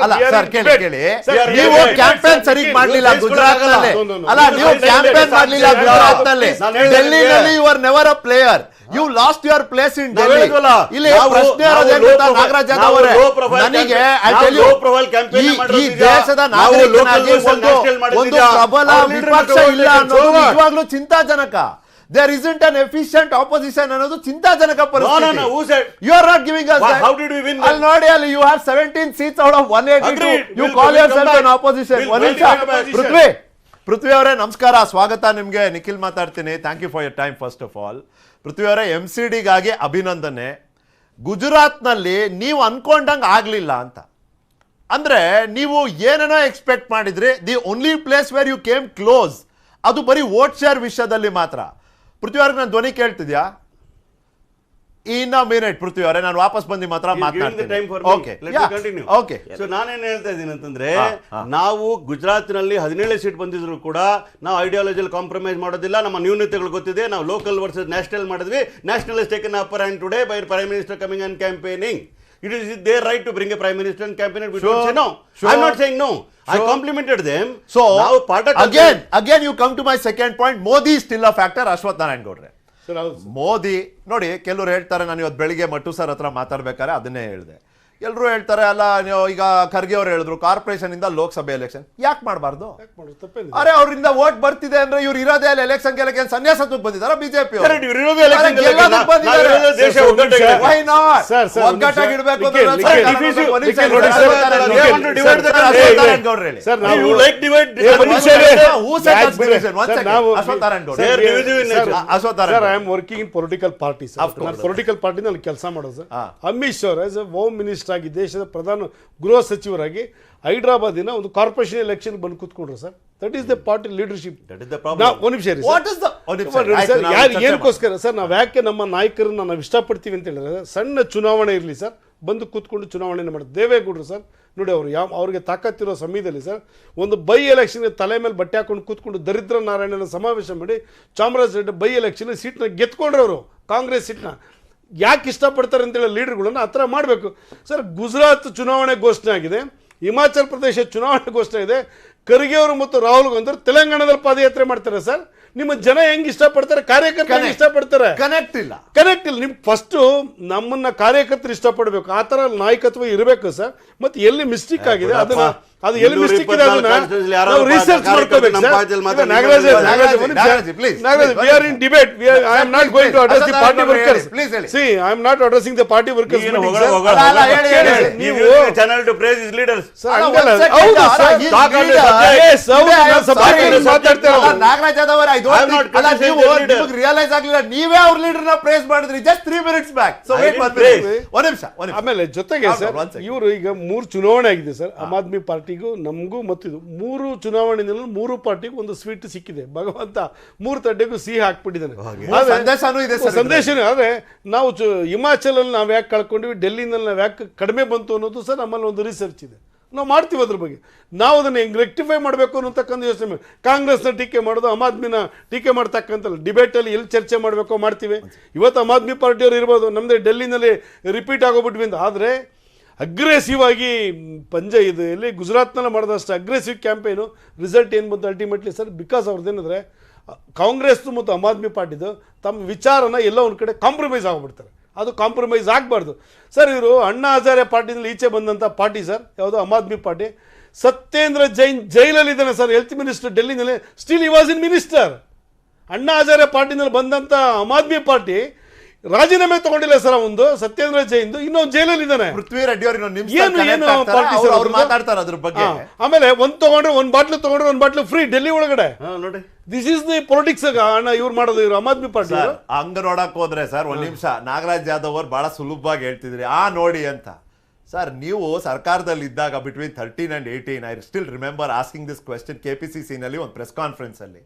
ಅಲ್ಲ ಸರ್ ಕೇಳಿ ನೀವು ಕ್ಯಾಂಪೇನ್ ಸರಿ ಮಾಡ್ಲಿಲ್ಲ ಗುಜರಾತ್ ನಲ್ಲಿ. ಅಲ್ಲ ನೀವು ಕ್ಯಾಂಪೇನ್ ಮಾಡ್ಲಿಲ್ಲ ಗುಜರಾತ್ ನಲ್ಲಿ. ಡೆಲ್ಲಿನಲ್ಲಿ you are never a player. You lost your place in Delhi. ಇಲ್ಲಿ ಪ್ರಶ್ನೆ ನಾಗರಾಜ್ ಯಾದವ್ ಅವರೇ, ನನಗೆ ಈ ದೇಶದ ನಾಗರಿಕನಾಗಿ ಒಂದು ಪ್ರಬಲ ವಿಪಕ್ಷ ಇಲ್ಲ ಅನ್ನೋದು ನಿಜವಾಗ್ಲೂ ಚಿಂತಾಜನಕ. There isn't an efficient opposition ಅನ್ನೋದು ಚಿಂತಾಜನಕ ಪರಿಸ್ಥಿತಿ. You are not giving us that. How did we win? ಅಲ್ಲಿ ನೋಡಿ, ಅಲ್ಲಿ you have 17 seats out of 182. You call yourself an opposition. ಪೃಥ್ವಿ ಅವರೇ ನಮಸ್ಕಾರ, ಸ್ವಾಗತ ನಿಮ್ಗೆ. ನಿಖಿಲ್ ಮಾತಾಡ್ತೀನಿ. Thank you for your time first of all. Prithvi ಅವರೇ, MCDಗಾಗಿ ಅಭಿನಂದನೆ. ಗುಜರಾತ್ನಲ್ಲಿ ನೀವು ಅನ್ಕೊಂಡಂಗೆ ಆಗ್ಲಿಲ್ಲ ಅಂತ ಅಂದ್ರೆ ನೀವು ಏನೇನೋ ಎಕ್ಸ್ಪೆಕ್ಟ್ ಮಾಡಿದ್ರಿ. The only place where you came close ಅದು ಬರೀ ವೋಟ್ ಶೇರ್ ವಿಷಯದಲ್ಲಿ ಮಾತ್ರ. ಪೃಥ್ವಿ ಅವ್ರಿಗೆ ನಾನು ಧ್ವನಿ ಕೇಳ್ತಿದ್ಯಾ? ಇನ್ನ ಮಿನಿಟ್ ಪೃಥ್ವಿ ಅವರೇ, ನಾನು ವಾಪಸ್ ಬಂದು ಮಾತ್ರ ಮಾತನಾಡ್ತೀನಿ. ನಾನೇನ್ ಹೇಳ್ತಾ ಇದ್ದೀನಿ ಅಂತಂದ್ರೆ, ನಾವು ಗುಜರಾತ್ನಲ್ಲಿ 17 ಸೀಟ್ ಬಂದಿದ್ರು ಕೂಡ ನಾವು ಐಡಿಯಾಲಜಿಯಲ್ಲಿ ಕಾಂಪ್ರಮೈಸ್ ಮಾಡೋದಿಲ್ಲ. ನಮ್ಮ ನ್ಯೂನತೆಗಳು ಗೊತ್ತಿದೆ. ನಾವು ಲೋಕಲ್ ವರ್ಸಸ್ ನ್ಯಾಷನಲ್ ಮಾಡಿದ್ವಿ. National is taken upper hand today by prime minister coming and campaigning. It is their right to bring a prime minister and campaign. We don't say no. I'm not saying no. I complimented them. So again you come to my second point. Modi is still a factor. Ashwath Narayan ಗೌಡ್ರೆ, ಮೋದಿ ನೋಡಿ, ಕೆಲವರು ಹೇಳ್ತಾರೆ, ನಾನು ಇವತ್ತು ಬೆಳಿಗ್ಗೆ ಮಟ್ಟು sir ಹತ್ರ ಮಾತಾಡ್ಬೇಕಾದ್ರೆ ಅದನ್ನೇ ಹೇಳಿದೆ. ಎಲ್ಲರೂ ಹೇಳ್ತಾರೆ, ಅಲ್ಲ ನೀವು ಈಗ ಖರ್ಗೆ ಅವರು ಹೇಳಿದ್ರು ಕಾರ್ಪೊರೇಷನ್ ಇಂದ ಲೋಕಸಭೆ ಎಲೆಕ್ಷನ್ ಯಾಕೆ ಮಾಡಬಾರ್ದು? ಅರೆ ಅವ್ರಿಂದ ವೋಟ್ ಬರ್ತಿದೆ ಅಂದ್ರೆ ಇವ್ರು ಇರೋದೇ ಅಲ್ಲಿ ಎಲೆಕ್ಷನ್ ಗೆಲ್ಲಕ್ಕೆ ಸನ್ಯಾಸತ್ವಕ್ಕೆ ಬಂದಿದಾರ ಬಿಜೆಪಿ ಒಗ್ಗಟ್ಟಾಗಿಡ್ಬೇಕು. ಪೊಲಿಟಿಕಲ್ ಪಾರ್ಟಿನಲ್ಲಿ ಕೆಲಸ ಮಾಡೋದು sir. Amit Shah as A home minister ಆಗಿ, ದೇಶದ ಪ್ರಧಾನ ಗೃಹ ಸಚಿವರಾಗಿ ಹೈದರಾಬಾದಿನ ಒಂದು ಕಾರ್ಪೊರೇಷನ್ ಎಲೆಕ್ಷನ್ ಬಂದು ಕೂತ್ಕೊಂಡ್ರು sir. That is the party leadership. ಒಂದು ನಿಮಿಷ ಏನಕ್ಕೋಸ್ಕರ ಸರ್ ನಾವು ಯಾಕೆ ನಮ್ಮ ನಾಯಕರನ್ನ ನಾವು ಇಷ್ಟಪಡ್ತೀವಿ ಅಂತ ಹೇಳಿದ್ರೆ, ಸಣ್ಣ ಚುನಾವಣೆ ಇರಲಿ ಸರ್, ಬಂದು ಕೂತ್ಕೊಂಡು ಚುನಾವಣೆ ಮಾಡೋದು. ದೇವೇಗೌಡರು ಸರ್ ನೋಡಿ, ಅವರು ಅವ್ರಿಗೆ ತಾಕತ್ತಿರೋ ಸಮಯದಲ್ಲಿ ಸರ್ ಒಂದು ಬೈ ಎಲೆಕ್ಷನ್ಗೆ ತಲೆ ಮೇಲೆ ಬಟ್ಟೆ ಹಾಕೊಂಡು ಕೂತ್ಕೊಂಡು ದರಿದ್ರ ನಾರಾಯಣನ ಸಮಾವೇಶ ಮಾಡಿ ಚಾಮರಾಜಪೇಟೆ ಬೈ ಎಲೆಕ್ಷನ್ ಸೀಟ್ನ ಗೆತ್ಕೊಂಡ್ರವರು, ಕಾಂಗ್ರೆಸ್ ಸೀಟ್ನ. ಯಾಕೆ ಇಷ್ಟಪಡ್ತಾರೆ ಅಂತೇಳಿ ಲೀಡರ್ಗಳನ್ನು ಆ ಥರ ಮಾಡಬೇಕು ಸರ್. ಗುಜರಾತ್ ಚುನಾವಣೆ ಘೋಷಣೆ ಆಗಿದೆ, ಹಿಮಾಚಲ್ ಪ್ರದೇಶ ಚುನಾವಣೆ ಘೋಷಣೆ ಇದೆ. ಖರ್ಗೆ ಅವರು ಮತ್ತು ರಾಹುಲ್ ಗಾಂಧಿ ತೆಲಂಗಾಣದಲ್ಲಿ ಪಾದಯಾತ್ರೆ ಮಾಡ್ತಾರೆ ಸರ್. ನಿಮ್ಮ ಜನ ಹೆಂಗ್ ಇಷ್ಟಪಡ್ತಾರೆ, ಕಾರ್ಯಕರ್ತರು ಇಷ್ಟಪಡ್ತಾರೆ. ಕನೆಕ್ಟ್ ಇಲ್ಲ. ನಿಮ್ ಫಸ್ಟ್ ನಮ್ಮನ್ನ ಕಾರ್ಯಕರ್ತರು ಇಷ್ಟಪಡಬೇಕು, ಆ ತರ ನಾಯಕತ್ವ ಇರಬೇಕು ಸರ್. ಮತ್ತೆ ಎಲ್ಲಿ ಮಿಸ್ಟೇಕ್ ಆಗಿದೆ ಅದನ್ನ, ಅದು ಎಲ್ಲಿ ಮಿಸ್ಟೇಕ್ ಇದೆ ಅದನ್ನ ನಾವು ರಿಸರ್ಚ್ ಮಾಡ್ಕೋಬೇಕು sir. Nagaraj, we are in debate. I am not going to address the party workers. See, I am not addressing the party workers. ನೀವು channel to praise his leaders. Nagaraj Yadav ಅವರ ರಿಯಲೈಸ್ ಆಗ್ಲಿಲ್ಲ, ನೀವೇ ಅವ್ರ ಲೀಡರ್ ನ ಪ್ರೇಸ್ ಮಾಡಿದ್ರಿ just 3 minutes back. ಒಂದ್ ನಿಮಿಷ. ಆಮೇಲೆ ಜೊತೆಗೆ ಸರ್, ಇವರು ಈಗ 3 ಚುನಾವಣೆ ಆಗಿದೆ ಸರ್. ಆಮ್ ಆದ್ಮಿ ಪಾರ್ಟಿಗೂ ನಮಗೂ ಮತ್ತು ಇದು 3 ಚುನಾವಣೆಯಲ್ಲಿ 3 ಪಾರ್ಟಿಗೂ ಒಂದು ಸ್ವೀಟ್ ಸಿಕ್ಕಿದೆ. ಭಗವಂತ 3 ತಡ್ಡೆಗೂ ಸಿಹಿ ಹಾಕ್ಬಿಟ್ಟಿದ್ದಾನೆ. ಸಂದೇಶ. ಆದ್ರೆ ನಾವು ಹಿಮಾಚಲಲ್ಲಿ ನಾವು ಯಾಕೆ ಕಳ್ಕೊಂಡಿವಿ, ಡೆಲ್ಲಿನಲ್ಲಿ ನಾವು ಯಾಕೆ ಕಡಿಮೆ ಬಂತು ಅನ್ನೋದು ಸರ್ ನಮ್ಮಲ್ಲಿ ಒಂದು ರಿಸರ್ಚ್ ಇದೆ. ನಾವು ಮಾಡ್ತೀವಿ ಅದ್ರ ಬಗ್ಗೆ. ನಾವು ಅದನ್ನು ಹೆಂಗೆ ರೆಕ್ಟಿಫೈ ಮಾಡಬೇಕು ಅನ್ನೋತಕ್ಕಂಥ ಯೋಚನೆ. ಕಾಂಗ್ರೆಸ್ನ ಟೀಕೆ ಮಾಡೋದು, ಆಮ್ ಆದ್ಮಿನ ಟೀಕೆ ಮಾಡ್ತಕ್ಕಂಥ ಡಿಬೇಟಲ್ಲಿ ಎಲ್ಲಿ ಚರ್ಚೆ ಮಾಡಬೇಕೋ ಮಾಡ್ತೀವಿ. ಇವತ್ತು ಆಮ್ ಆದ್ಮಿ ಪಾರ್ಟಿಯವರು ಇರ್ಬೋದು, ನಮ್ಮದೇ ಡೆಲ್ಲಿನಲ್ಲಿ ರಿಪೀಟ್ ಆಗೋಗ್ಬಿಟ್ವಿ ಅಂತ. ಆದರೆ ಅಗ್ರೆಸಿವ್ ಆಗಿ ಇದು ಎಲ್ಲಿ ಗುಜರಾತ್ನಲ್ಲಿ ಮಾಡಿದಷ್ಟು ಅಗ್ರೆಸಿವ್ ಕ್ಯಾಂಪೇನು ರಿಸಲ್ಟ್ ಏನು ಬಂತು ಅಲ್ಟಿಮೇಟ್ಲಿ ಸರ್, ಬಿಕಾಸ್ ಅವ್ರದ್ದೇನೆಂದರೆ ಕಾಂಗ್ರೆಸ್ ಮತ್ತು ಆಮ್ ಆದ್ಮಿ ಪಾರ್ಟಿದು ತಮ್ಮ ವಿಚಾರನ ಎಲ್ಲ ಒಂದು ಕಡೆ ಕಾಂಪ್ರಮೈಸ್ ಆಗಿಬಿಡ್ತಾರೆ. ಅದು ಕಾಂಪ್ರಮೈಸ್ ಆಗಬಾರ್ದು ಸರ್. ಇವರು ಅಣ್ಣಾ ಹಜಾರೆ ಪಾರ್ಟಿನಲ್ಲಿ ಈಚೆ ಬಂದಂಥ ಪಾರ್ಟಿ ಸರ್, ಯಾವುದು ಆಮ್ ಆದ್ಮಿ ಪಾರ್ಟಿ. ಸತ್ಯೇಂದ್ರ ಜೈನ್ ಜೈಲಲ್ಲಿದ್ದಾನೆ ಸರ್, ಹೆಲ್ತ್ ಮಿನಿಸ್ಟರ್ ಡೆಲ್ಲಿನಲ್ಲಿ. Still he was in minister. Anna Hazare ಪಾರ್ಟಿನಲ್ಲಿ ಬಂದಂಥ ಆಮ್ ಆದ್ಮಿ ಪಾರ್ಟಿ ರಾಜೀನಾಮೆ ತಗೊಂಡಿಲ್ಲ ಸರ್. ಒಂದು ಸತ್ಯೇಂದ್ರ ಜೈನ್ ಇನ್ನೊಂದು ಜೈಲಲ್ಲಿ ಇದ್ದಾನೆ. ಪೃಥ್ವಿ ರೆಡ್ಡಿ ಅವರು ಮಾತಾಡ್ತಾರೆ ಅದ್ರ ಬಗ್ಗೆ. ಆಮೇಲೆ ಒಂದ್ ಬಾಟ್ಲು ತಗೊಂಡ್ರೆ ಒಂದ್ ಬಾಟ್ಲು ಫ್ರೀ ಡೆಲ್ಲಿ ಒಳಗಡೆ. ನೋಡಿ, ದಿಸ್ ಇಸ್ ದಿ ಪೊಲಿಟಿಕ್ಸ್ ಅಣ್ಣ ಇವ್ರು ಮಾಡೋದು, ಇವ್ರು ಆಮ್ ಆದ್ಮಿ ಪಾರ್ಟಿ. ಹಂಗ ನೋಡಕ್ ಹೋದ್ರೆ ಸರ್, ಒಂದ್ ನಿಮಿಷ, ನಾಗರಾಜ್ ಯಾದವ್ ಅವ್ರು ಬಹಳ ಸುಲಭವಾಗಿ ಹೇಳ್ತಿದ್ರಿ ನೋಡಿ ಅಂತ. ಸರ್, ನೀವು ಸರ್ಕಾರದಲ್ಲಿ ಇದ್ದಾಗ between 13 and 18, I still remember asking this question KPCC ನಲ್ಲಿ ಒಂದು ಪ್ರೆಸ್ ಕಾನ್ಫರೆನ್ಸ್ ಅಲ್ಲಿ.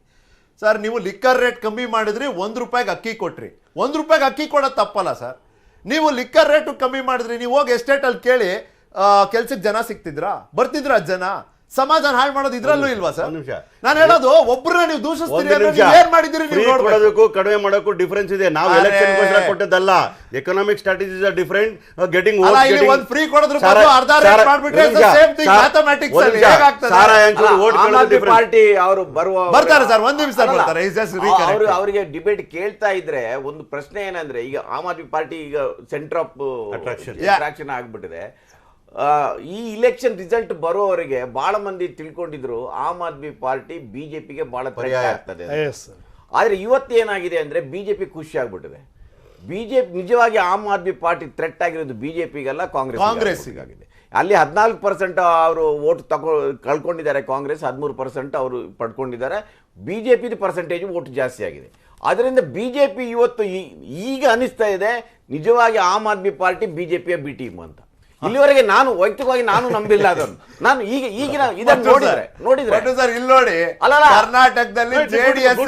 ಸರ್, ನೀವು ಲಿಕ್ಕರ್ ರೇಟ್ ಕಮ್ಮಿ ಮಾಡಿದ್ರಿ, ₹1 ಅಕ್ಕಿ ಕೊಟ್ರಿ. ₹1 ಅಕ್ಕಿ ಕೊಡೋದು ತಪ್ಪಲ್ಲ ಸರ್. ನೀವು ಲಿಕ್ಕರ್ ರೇಟ್ ಕಮ್ಮಿ ಮಾಡಿದ್ರಿ, ನೀವು ಹೋಗಿ ಎಸ್ಟೇಟ್ ಅಲ್ಲಿ ಕೇಳಿ, ಕೆಲ್ಸಕ್ಕೆ ಜನ ಸಿಕ್ತಿದ್ರಾ, ಬರ್ತಿದ್ರ ಜನ? ಸಮಾಜನ ಹಾಳು ಮಾಡೋದು ಇದ್ರಲ್ಲೂ ಇಲ್ವಾ ಸರ್? ನಿಮಿಷ. ನಾನು ಹೇಳೋದು ಒಬ್ಬರನ್ನ ನೀವು ದೂಷಿಸ್ತೀರಿ ಅಂದ್ರೆ ನೀವು ಏನ್ ಮಾಡಿದಿರಿ ನೀವು ನೋಡ್ಬೇಕು. ಕೊಡೋದಕ್ಕೂ ಕಡಿಮೆ ಮಾಡೋಕ್ಕೂ ಡಿಫರೆನ್ಸ್ ಇದೆ. ನಾವು ಎಲೆಕ್ಷನ್ ಗೋಸ್ಕರ ಕೊಟ್ಟದ್ದಲ್ಲ. Economic strategies are different. Getting ಅಲ್ಲ, ಇಲ್ಲಿ ಒಂದು ಫ್ರೀ ಕೊಡೋದ್ರ ಬದಲು ಅರ್ಧ ರೇಟ್ ಮಾಡ್ಬಿಟ್ರೆ ಸೇಮ್ ಥಿಂಗ್ ಮ್ಯಾಥಮೆಟಿಕ್ಸ್ ಅಲ್ಲಿ ಹೇಗಾಗ್ತದೆ? ಪಾರ್ಟಿ ಅವರು ಬರ್ತಾರೆ ಸರ್, ಒಂದ್ ನಿಮಿಷ ಬರ್ತಾರೆ. ಅವರಿಗೆ ಡಿಬೇಟ್ ಕೇಳ್ತಾ ಇದ್ರೆ ಒಂದು ಪ್ರಶ್ನೆ ಏನಂದ್ರೆ, ಈಗ ಆಮ್ ಆದ್ಮಿ ಪಾರ್ಟಿ ಈಗ ಸೆಂಟರ್ ಆಫ್ ಅಟ್ರಾಕ್ಷನ್ ಆಗ್ಬಿಟ್ಟಿದೆ. ಈ ಇಲೆಕ್ಷನ್ ರಿಸಲ್ಟ್ ಬರೋವರೆಗೆ ಬಹಳ ಮಂದಿ ತಿಳ್ಕೊಂಡಿದ್ರು ಆಮ್ ಆದ್ಮಿ ಪಾರ್ಟಿ ಬಿಜೆಪಿಗೆ ಬಹಳ ಪರ್ಯಾಯ ಆಗ್ತದೆ. ಆದ್ರೆ ಇವತ್ತು ಏನಾಗಿದೆ ಅಂದ್ರೆ ಬಿಜೆಪಿ ಖುಷಿ ಆಗ್ಬಿಟ್ಟಿದೆ. ಬಿಜೆಪಿ ನಿಜವಾಗಿ ಆಮ್ ಆದ್ಮಿ ಪಾರ್ಟಿ ಥ್ರೆಟ್ ಆಗಿರೋದು ಬಿಜೆಪಿಗಲ್ಲ, ಕಾಂಗ್ರೆಸ್ಸಿಗಾಗಿದೆ. ಅಲ್ಲಿ 14% ಅವರು ವೋಟ್ ಕಳ್ಕೊಂಡಿದ್ದಾರೆ ಕಾಂಗ್ರೆಸ್, 13% ಅವರು ಪಡ್ಕೊಂಡಿದ್ದಾರೆ. ಬಿಜೆಪಿ ಪರ್ಸೆಂಟೇಜ್ ವೋಟ್ ಜಾಸ್ತಿ ಆಗಿದೆ. ಅದರಿಂದ ಬಿಜೆಪಿ ಇವತ್ತು ಈಗ ಅನಿಸ್ತಾ ಇದೆ ನಿಜವಾಗಿ ಆಮ್ ಆದ್ಮಿ ಪಾರ್ಟಿ ಬಿಜೆಪಿಯ ಬಿ ಟೀಮ್ ಅಂತ. ಇಲ್ಲಿವರೆಗೆ ನಾನು ವೈಯಕ್ತಿಕವಾಗಿ ನಾನು ನಂಬಿಲ್ಲ ಅದನ್ನು. ನಾನು ಈಗಿನ ಇದನ್ನು ನೋಡಿದ್ರೆ ಸರ್ ಇಲ್ಲಿ ನೋಡಿ, ಕರ್ನಾಟಕದಲ್ಲಿ ಜೆಡಿಎಸ್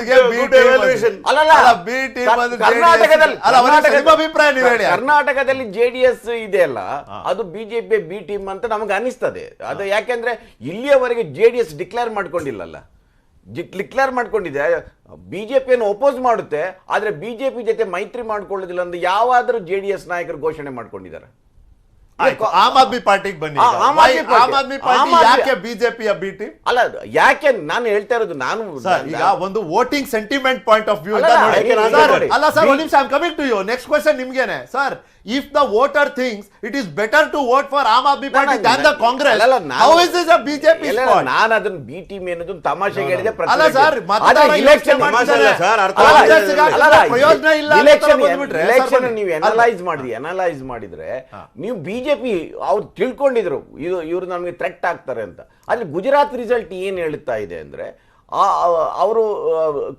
ಕರ್ನಾಟಕದಲ್ಲಿ ಜೆಡಿಎಸ್ ಇದೆ ಅಲ್ಲ, ಅದು ಬಿಜೆಪಿ ಬಿ ಟೀಮ್ ಅಂತ ನಮಗೆ ಅನಿಸ್ತದೆ. ಅದು ಯಾಕೆಂದ್ರೆ ಇಲ್ಲಿಯವರೆಗೆ ಜೆಡಿಎಸ್ ಡಿಕ್ಲೇರ್ ಮಾಡ್ಕೊಂಡಿಲ್ಲಲ್ಲ. ಡಿಕ್ಲೇರ್ ಮಾಡ್ಕೊಂಡಿದೆ, ಬಿಜೆಪಿಯನ್ನು ಒಪೋಸ್ ಮಾಡುತ್ತೆ, ಆದ್ರೆ ಬಿಜೆಪಿ ಜೊತೆ ಮೈತ್ರಿ ಮಾಡ್ಕೊಳ್ಳೋದಿಲ್ಲ ಅಂತ ಯಾವಾದ್ರೂ ಜೆಡಿಎಸ್ ನಾಯಕರು ಘೋಷಣೆ ಮಾಡ್ಕೊಂಡಿದ್ದಾರೆ. ಆಮ್ ಆದ್ಮಿ ಪಾರ್ಟಿಗೆ ಬನ್ನಿ. ಆಮ್ ಆದ್ಮಿ ಪಾರ್ಟಿ ಯಾಕೆ ಬಿಜೆಪಿಯ ಬಿ ಟೀಮ್ ಅಲ್ಲ? ಯಾಕೆ ನಾನು ಹೇಳ್ತಾ ಇರೋದು, ನಾನು ಈಗ ಒಂದು voting sentiment point of view ಅಲ್ಲ ಸರ್. ಒಂದು ನಿಮಿಷ, I am coming to you. Next question ನಿಮ್ಗೇನೆ sir. If the voter thinks it is better to vote for Aam Aadmi Party than the Congress, how is this a BJP spot? ನಾನು ಅದನ್ನ B team ಏನದು ತಮಾಷೆಗೆ ಹೇಳಿದೆ. ಅಲ್ಲ sir, election ನೀವು analyse ಮಾಡಿದ್ರೆ ನೀವು ಬಿಜೆಪಿ ಅವ್ರು ತಿಳ್ಕೊಂಡಿದ್ರು ಇವ್ರು ನಮಗೆ ಥ್ರೆಟ್ ಆಗ್ತಾರೆ ಅಂತ. ಅಲ್ಲಿ ಗುಜರಾತ್ ರಿಸಲ್ಟ್ ಏನ್ ಹೇಳ್ತಾ ಇದೆ ಅಂದ್ರೆ ಅವರು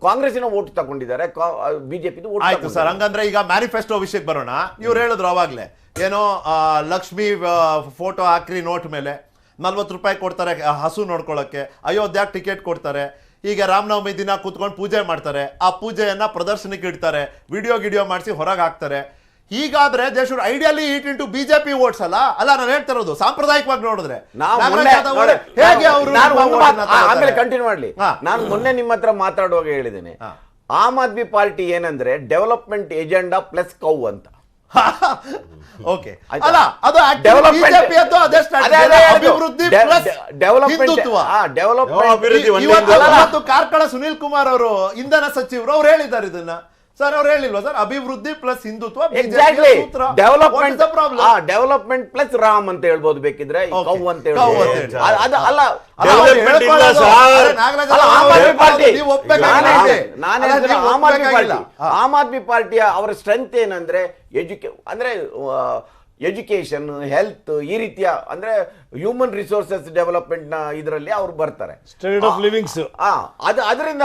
ಕಾಂಗ್ರೆಸ್ಸಿನ ವೋಟ್ ತಗೊಂಡಿದ್ದಾರೆ, ಬಿಜೆಪಿ ವೋಟ್. ಆಯ್ತು ಸರ್, ಹಂಗಂದ್ರೆ ಈಗ ಮ್ಯಾನಿಫೆಸ್ಟೋ ವಿಷಯಕ್ಕೆ ಬರೋಣ. ಇವ್ರು ಹೇಳಿದ್ರು ಅವಾಗ್ಲೇ ಏನೋ ಲಕ್ಷ್ಮಿ ಫೋಟೋ ಹಾಕ್ರಿ ನೋಟ್ ಮೇಲೆ, 40 ರೂಪಾಯಿ ಕೊಡ್ತಾರೆ ಹಸು ನೋಡ್ಕೊಳ್ಳೋಕೆ, ಅಯೋಧ್ಯಾಗ್ ಟಿಕೆಟ್ ಕೊಡ್ತಾರೆ, ಈಗ ರಾಮನವಮಿ ದಿನ ಕೂತ್ಕೊಂಡು ಪೂಜೆ ಮಾಡ್ತಾರೆ, ಆ ಪೂಜೆಯನ್ನ ಪ್ರದರ್ಶನಕ್ಕೆ ಇಡ್ತಾರೆ, ವಿಡಿಯೋ ಮಾಡಿಸಿ ಹೊರಗೆ ಹಾಕ್ತಾರೆ. ಹೀಗಾದ್ರೆ they should ideally eat into BJP votes ಅಲ್ಲ. ನಾನು ಹೇಳ್ತಾ ಇರೋದು ಸಾಂಪ್ರದಾಯಿಕವಾಗಿ ನೋಡಿದ್ರೆ ಹೇಗೆ ಅವರು. ಆಮೇಲೆ ಕಂಟಿನ್ಯೂ ಮಾಡ್ಲಿ. ನಾನು ಮೊನ್ನೆ ನಿಮ್ಮ ಹತ್ರ ಮಾತಾಡುವಾಗ ಹೇಳಿದ್ದೇನೆ, ಆಮ್ ಆದ್ಮಿ ಪಾರ್ಟಿ ಏನಂದ್ರೆ ಡೆವಲಪ್ಮೆಂಟ್ ಎಜೆಂಡಾ ಪ್ಲಸ್ ಕೌ ಅಂತ. ಓಕೆ, ಅಲ್ಲ ಅದು ಬಿಜೆಪಿ ಅದು ಅದೇ ಅಭಿವೃದ್ಧಿ ಪ್ಲಸ್ ಹಿಂದುತ್ವ. ಇವತ್ತು ಕಾರ್ಕಳ ಸುನೀಲ್ ಕುಮಾರ್ ಅವರು ಇಂಧನ ಸಚಿವರು ಅವ್ರು ಹೇಳಿದ್ದಾರೆ ಇದನ್ನ. ಸರ್ ಅವ್ರು ಹೇಳಿಲ್ವಾ ಸರ್, ಅಭಿವೃದ್ಧಿ plus Hindutva? Exactly, development plus Ram ಅಂತ ಹೇಳ್ಬೋದು ಬೇಕಿದ್ರೆ, ಕೌ ಅಂತ ಹೇಳ್ಬೋದು. ಅದು ಅಲ್ಲ, ಆಮ್ ಆದ್ಮಿ ಪಾರ್ಟಿಯ ಅವರ ಸ್ಟ್ರೆಂತ್ ಏನಂದ್ರೆ ಎಜುಕೇಶನ್, ಹೆಲ್ತ್, ಈ ರೀತಿಯ ಅಂದ್ರೆ ಹ್ಯೂಮನ್ ರಿಸೋರ್ಸಸ್ ಡೆವಲಪ್ಮೆಂಟ್ ನ ಇದರಲ್ಲಿ ಅವ್ರು ಬರ್ತಾರೆ. ಸ್ಟ್ಯಾಂಡರ್ಡ್ ಆಫ್ ಲಿವಿಂಗ್ಸ್ ಅದರಿಂದ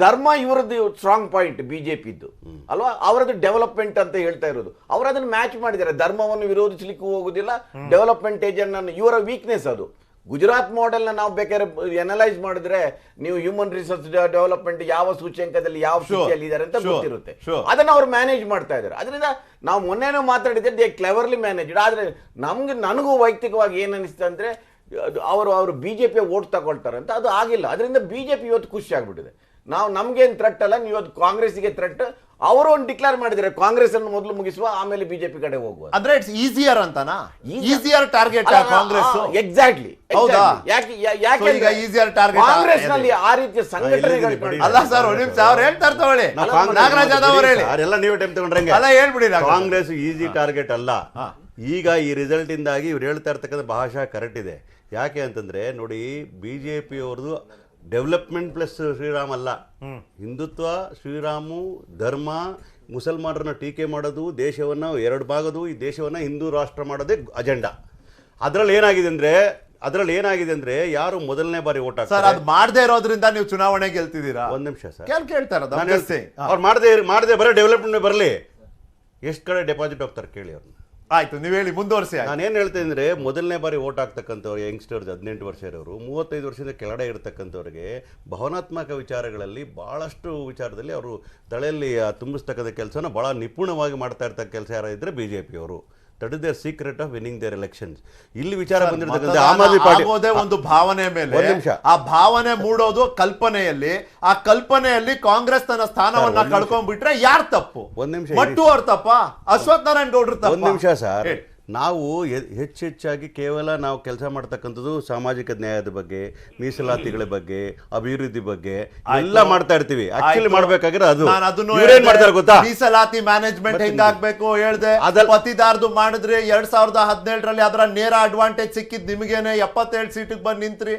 ಧರ್ಮ ಇವರದ್ದು ಸ್ಟ್ರಾಂಗ್ ಪಾಯಿಂಟ್ ಬಿಜೆಪಿದ್ದು ಅಲ್ವಾ, ಅವರದ್ದು ಡೆವಲಪ್ಮೆಂಟ್ ಅಂತ ಹೇಳ್ತಾ ಇರೋದು. ಅವರು ಅದನ್ನು ಮ್ಯಾಚ್ ಮಾಡಿದ್ದಾರೆ. ಧರ್ಮವನ್ನು ವಿರೋಧಿಸಲಿಕ್ಕೂ ಹೋಗುದಿಲ್ಲ, ಡೆವಲಪ್ಮೆಂಟ್ ಏಜೆಂಟ್ ಇವರ ವೀಕ್ನೆಸ್ ಅದು. ಗುಜರಾತ್ ಮಾಡೆಲ್ ನಾವು ಬೇಕಾದ್ರೆ ಅನಲೈಸ್ ಮಾಡಿದ್ರೆ ನೀವು ಹ್ಯೂಮನ್ ರಿಸೋರ್ಸ್ ಡೆವಲಪ್ಮೆಂಟ್ ಯಾವ ಸೂಚ್ಯಂಕದಲ್ಲಿ ಯಾವ ಸ್ಥಿತಿಯಲ್ಲಿ ಇದ್ದಾರೆ ಅಂತ ಗೊತ್ತಿರುತ್ತೆ. ಅದನ್ನ ಅವ್ರು ಮ್ಯಾನೇಜ್ ಮಾಡ್ತಾ ಇದ್ದಾರೆ. ಅದರಿಂದ ನಾವು ಮೊನ್ನೆನೂ ಮಾತಾಡಿದ್ರೆ ದೇ ಕ್ಲೆವರ್ಲಿ ಮ್ಯಾನೇಜ್ಡ್. ಆದ್ರೆ ನನಗೂ ವೈಯಕ್ತಿಕವಾಗಿ ಏನ್ ಅನಿಸ್ತು ಅಂದ್ರೆ ಅವರು ಬಿಜೆಪಿ ವೋಟ್ ತಗೊಳ್ತಾರೆ ಅಂತ. ಅದು ಆಗಿಲ್ಲ. ಅದರಿಂದ ಬಿಜೆಪಿ ಇವತ್ತು ಖುಷಿ ಆಗ್ಬಿಟ್ಟಿದೆ. ನಮ್ಗೇನ್ ಥ್ರೆಟ್ ಅಲ್ಲ, ನೀವು ಇವತ್ತು ಕಾಂಗ್ರೆಸ್ಗೆ ಥ್ರೆಟ್. ಅವರು ಒಂದು ಡಿಕ್ಲೇರ್ ಮಾಡಿದ್ದಾರೆ, ಕಾಂಗ್ರೆಸ್ ಅನ್ನು ಮೊದಲು ಮುಗಿಸುವ, ಆಮೇಲೆ ಬಿಜೆಪಿ ಕಡೆ ಹೋಗುವ. ಅಂದ್ರೆ ಇಟ್ಸ್ ಈಸಿಯರ್ ಅಂತನಾ? Easier target Congress. ಎಕ್ಸಾಕ್ಟ್ಲಿ. ಹೌದಾ? ಯಾಕೆ ಈಗ ಈಸಿಯರ್ ಟಾರ್ಗೆಟ್ ಕಾಂಗ್ರೆಸ್ ನಲ್ಲಿ ಆ ರೀತಿಯ ಸಂಘಟನೆಗಳು ಅಲ್ಲ ಸರ್. ಒಂದು ನಿಮಿಷ, ಅವ್ರು ಹೇಳ್ತಾ ಇರ್ತಾವಳಿ, ನಾಗರಾಜ್ ಯಾದವ್ ಅವರು ಹೇಳಿ. ಎಲ್ಲ ನೀವು ಟೈಮ್ ತಗೊಂಡ್ರಂಗೆ ಅಲ್ಲ ಹೇಳ್ಬಿಡಿ. ಕಾಂಗ್ರೆಸ್ ಈಸಿ ಟಾರ್ಗೆಟ್ ಅಲ್ಲ. ಈಗ ಈ ರಿಸಲ್ಟ್ ಇಂದಾಗಿ ಇವ್ರು ಹೇಳ್ತಾ ಇರ್ತಕ್ಕಂಥ ಭಾಷಾ ಕರೆಕ್ಟ್ ಇದೆ. ಯಾಕೆ ಅಂತಂದ್ರೆ ನೋಡಿ, ಬಿಜೆಪಿ ಅವ್ರದ್ದು ಡೆವಲಪ್ಮೆಂಟ್ ಪ್ಲಸ್ ಶ್ರೀರಾಮ್ ಅಲ್ಲ, ಹಿಂದುತ್ವ, ಶ್ರೀರಾಮು, ಧರ್ಮ, ಮುಸಲ್ಮಾನರನ್ನ ಟೀಕೆ ಮಾಡೋದು, ದೇಶವನ್ನು ಎರಡು ಭಾಗದು, ಈ ದೇಶವನ್ನು ಹಿಂದೂ ರಾಷ್ಟ್ರ ಮಾಡೋದೇ ಅಜೆಂಡಾ. ಅದರಲ್ಲಿ ಏನಾಗಿದೆ ಅಂದ್ರೆ ಯಾರು ಮೊದಲನೇ ಬಾರಿ ಓಟ್ ಹಾಕ್ತಾರೆ ಅದು ಮಾಡದೇ ಇರೋದ್ರಿಂದ ನೀವು ಚುನಾವಣೆ ಗೆಲ್ತಿದ್ದೀರಾ. ಒಂದ್ ನಿಮಿಷ ಸರ್, ಕೇಳ್ತಾ ಇರೋದು ಅವ್ರು ಮಾಡದೆ ಬರೋ ಡೆವಲಪ್ಮೆಂಟ್ ಬರಲಿ. ಎಷ್ಟು ಕಡೆ ಡೆಪಾಸಿಟ್ ಹೋಗ್ತಾರೆ ಕೇಳಿ ಅವ್ರನ್ನ. ಆಯ್ತು, ನೀವು ಹೇಳಿ, ಮುಂದುವರಿಸಿ. ನಾನೇನು ಹೇಳ್ತೇನೆ ಅಂದರೆ, ಮೊದಲನೇ ಬಾರಿ ಓಟ್ ಹಾಕ್ತಕ್ಕಂಥವ್ರು ಯಂಗ್ಸ್ಟರ್ಸ್ 18 ವರ್ಷ ಇರೋರು, 35 ವರ್ಷದ ಕೆಳಗಡೆ ಇರತಕ್ಕಂಥವ್ರಿಗೆ ಭಾವನಾತ್ಮಕ ವಿಚಾರಗಳಲ್ಲಿ ಭಾಳಷ್ಟು ವಿಚಾರದಲ್ಲಿ ಅವರು ತಲೆಯಲ್ಲಿ ತುಂಬಿಸ್ತಕ್ಕಂಥ ಕೆಲಸನ ಭಾಳ ನಿಪುಣವಾಗಿ ಮಾಡ್ತಾ ಇರ್ತಕ್ಕ ಕೆಲಸ ಯಾರಾಗಿದ್ದರೆ ಬಿ ಜೆ ಪಿಯವರು. That is their secret of winning their elections. ಇಲ್ಲಿ ವಿಚಾರ ಬಂದಿರತಕ್ಕಂಥ ಆಮ್ ಆದ್ಮಿ ಪಾರ್ಟಿ ಆಗೋದೇ ಒಂದು ಭಾವನೆ ಮೇಲೆ, ಒಂದ್ ನಿಮಿಷ. ಆ ಭಾವನೆ ಮೂಡೋದು ಕಲ್ಪನೆಯಲ್ಲಿ, ಆ ಕಲ್ಪನೆಯಲ್ಲಿ ಕಾಂಗ್ರೆಸ್ ತನ್ನ ಸ್ಥಾನವನ್ನ ಕಳ್ಕೊಂಡ್ಬಿಟ್ರೆ ಯಾರ್ ತಪ್ಪು? ಒಂದ್ ನಿಮಿಷ ಮಟ್ಟು ಅವ್ರ ತಪ್ಪ, ಅಶ್ವಥ್ ನಾರಾಯಣ್ ಗೌಡ್ರ ತಪ್ಪ? ಒಂದ್ ನಿಮಿಷ ಸರ್, ನಾವು ಹೆಚ್ಚೆಚ್ಚಾಗಿ ಕೇವಲ ನಾವು ಕೆಲಸ ಮಾಡ್ತಕ್ಕಂಥದ್ದು ಸಾಮಾಜಿಕ ನ್ಯಾಯದ ಬಗ್ಗೆ, ಮೀಸಲಾತಿಗಳ ಬಗ್ಗೆ, ಅಭಿವೃದ್ಧಿ ಬಗ್ಗೆ ಎಲ್ಲ ಮಾಡ್ತಾ ಇರ್ತೀವಿ. ಆಕ್ಚುಲಿ ಮಾಡ್ಬೇಕಾಗಿರೋ ಅದು ಇವ್ರೇನ್ ಮಾಡ್ತಾರೆ ಗೊತ್ತಾ? ಮೀಸಲಾತಿ ಮ್ಯಾನೇಜ್ಮೆಂಟ್ ಹೆಂಗಾಗ್ಬೇಕು ಹೇಳ್ದೆ, ಪತಿದಾರದು ಮಾಡಿದ್ರಿ 2017ರಲ್ಲಿ ಅದರ ನೇರ ಅಡ್ವಾಂಟೇಜ್ ಸಿಕ್ಕಿದ್ ನಿಮಗೇನೆ, 77 ಸೀಟಿಗೆ ಬಂದು ನಿಂತ್ರಿ.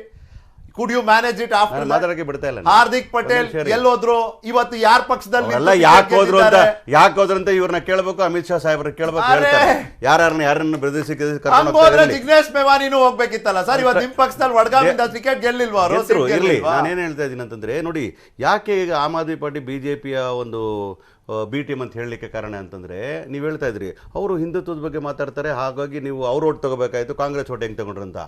Could you manage it after? ಮಾತಾಡಕ್ಕೆ ಬಿಡ್ತಾ ಇಲ್ಲ. ಹಾರ್ದಿಕ್ ಪಟೇಲ್ ಎಲ್ಲೋದ್ರು? ಇವತ್ತು ಯಾರ ಪಕ್ಷದಲ್ಲಿ ಯಾಕೆ ಹೋದ್ರು ಅಂತ ಇವ್ರನ್ನ ಕೇಳ್ಬೇಕು, ಅಮಿತ್ ಶಾ ಸಾಹೇಬ್ರ ಕೇಳ್ಬೇಕು, ಹೇಳ್ತಾರೆ ಯಾರನ್ನ ಬೆದರಿಸಿ ಜಿಗ್ನೇಶ್ ಮೇವಾನಿನೂ ಹೋಗ್ಬೇಕಿತ್ತಲ್ಲ ಸರ್. ಇವತ್ತು ನಿಮ್ ಪಕ್ಷದಲ್ಲಿ ವಡ್ಗಾವಿಂದ ಟಿಕೆಟ್ ಗೆಲ್ಲಿಲ್ವಾ? ಇರ್ಲಿ, ನಾನೇನ್ ಹೇಳ್ತಾ ಇದ್ದೀನಿ ಅಂತಂದ್ರೆ, ನೋಡಿ ಯಾಕೆ ಈಗ ಆಮ್ ಆದ್ಮಿ ಪಾರ್ಟಿ ಬಿಜೆಪಿಯ ಒಂದು ಬಿ ಟೀಮ್ ಅಂತ ಹೇಳಲಿಕ್ಕೆ ಕಾರಣ ಅಂತಂದರೆ, ನೀವು ಹೇಳ್ತಾ ಇದ್ರಿ ಅವರು ಹಿಂದುತ್ವದ ಬಗ್ಗೆ ಮಾತಾಡ್ತಾರೆ, ಹಾಗಾಗಿ ನೀವು ಅವ್ರ ಓಟ್ ತಗೋಬೇಕಾಯ್ತು, ಕಾಂಗ್ರೆಸ್ ಓಟ್ ಹೆಂಗೆ ತಗೊಂಡ್ರು ಅಂತ.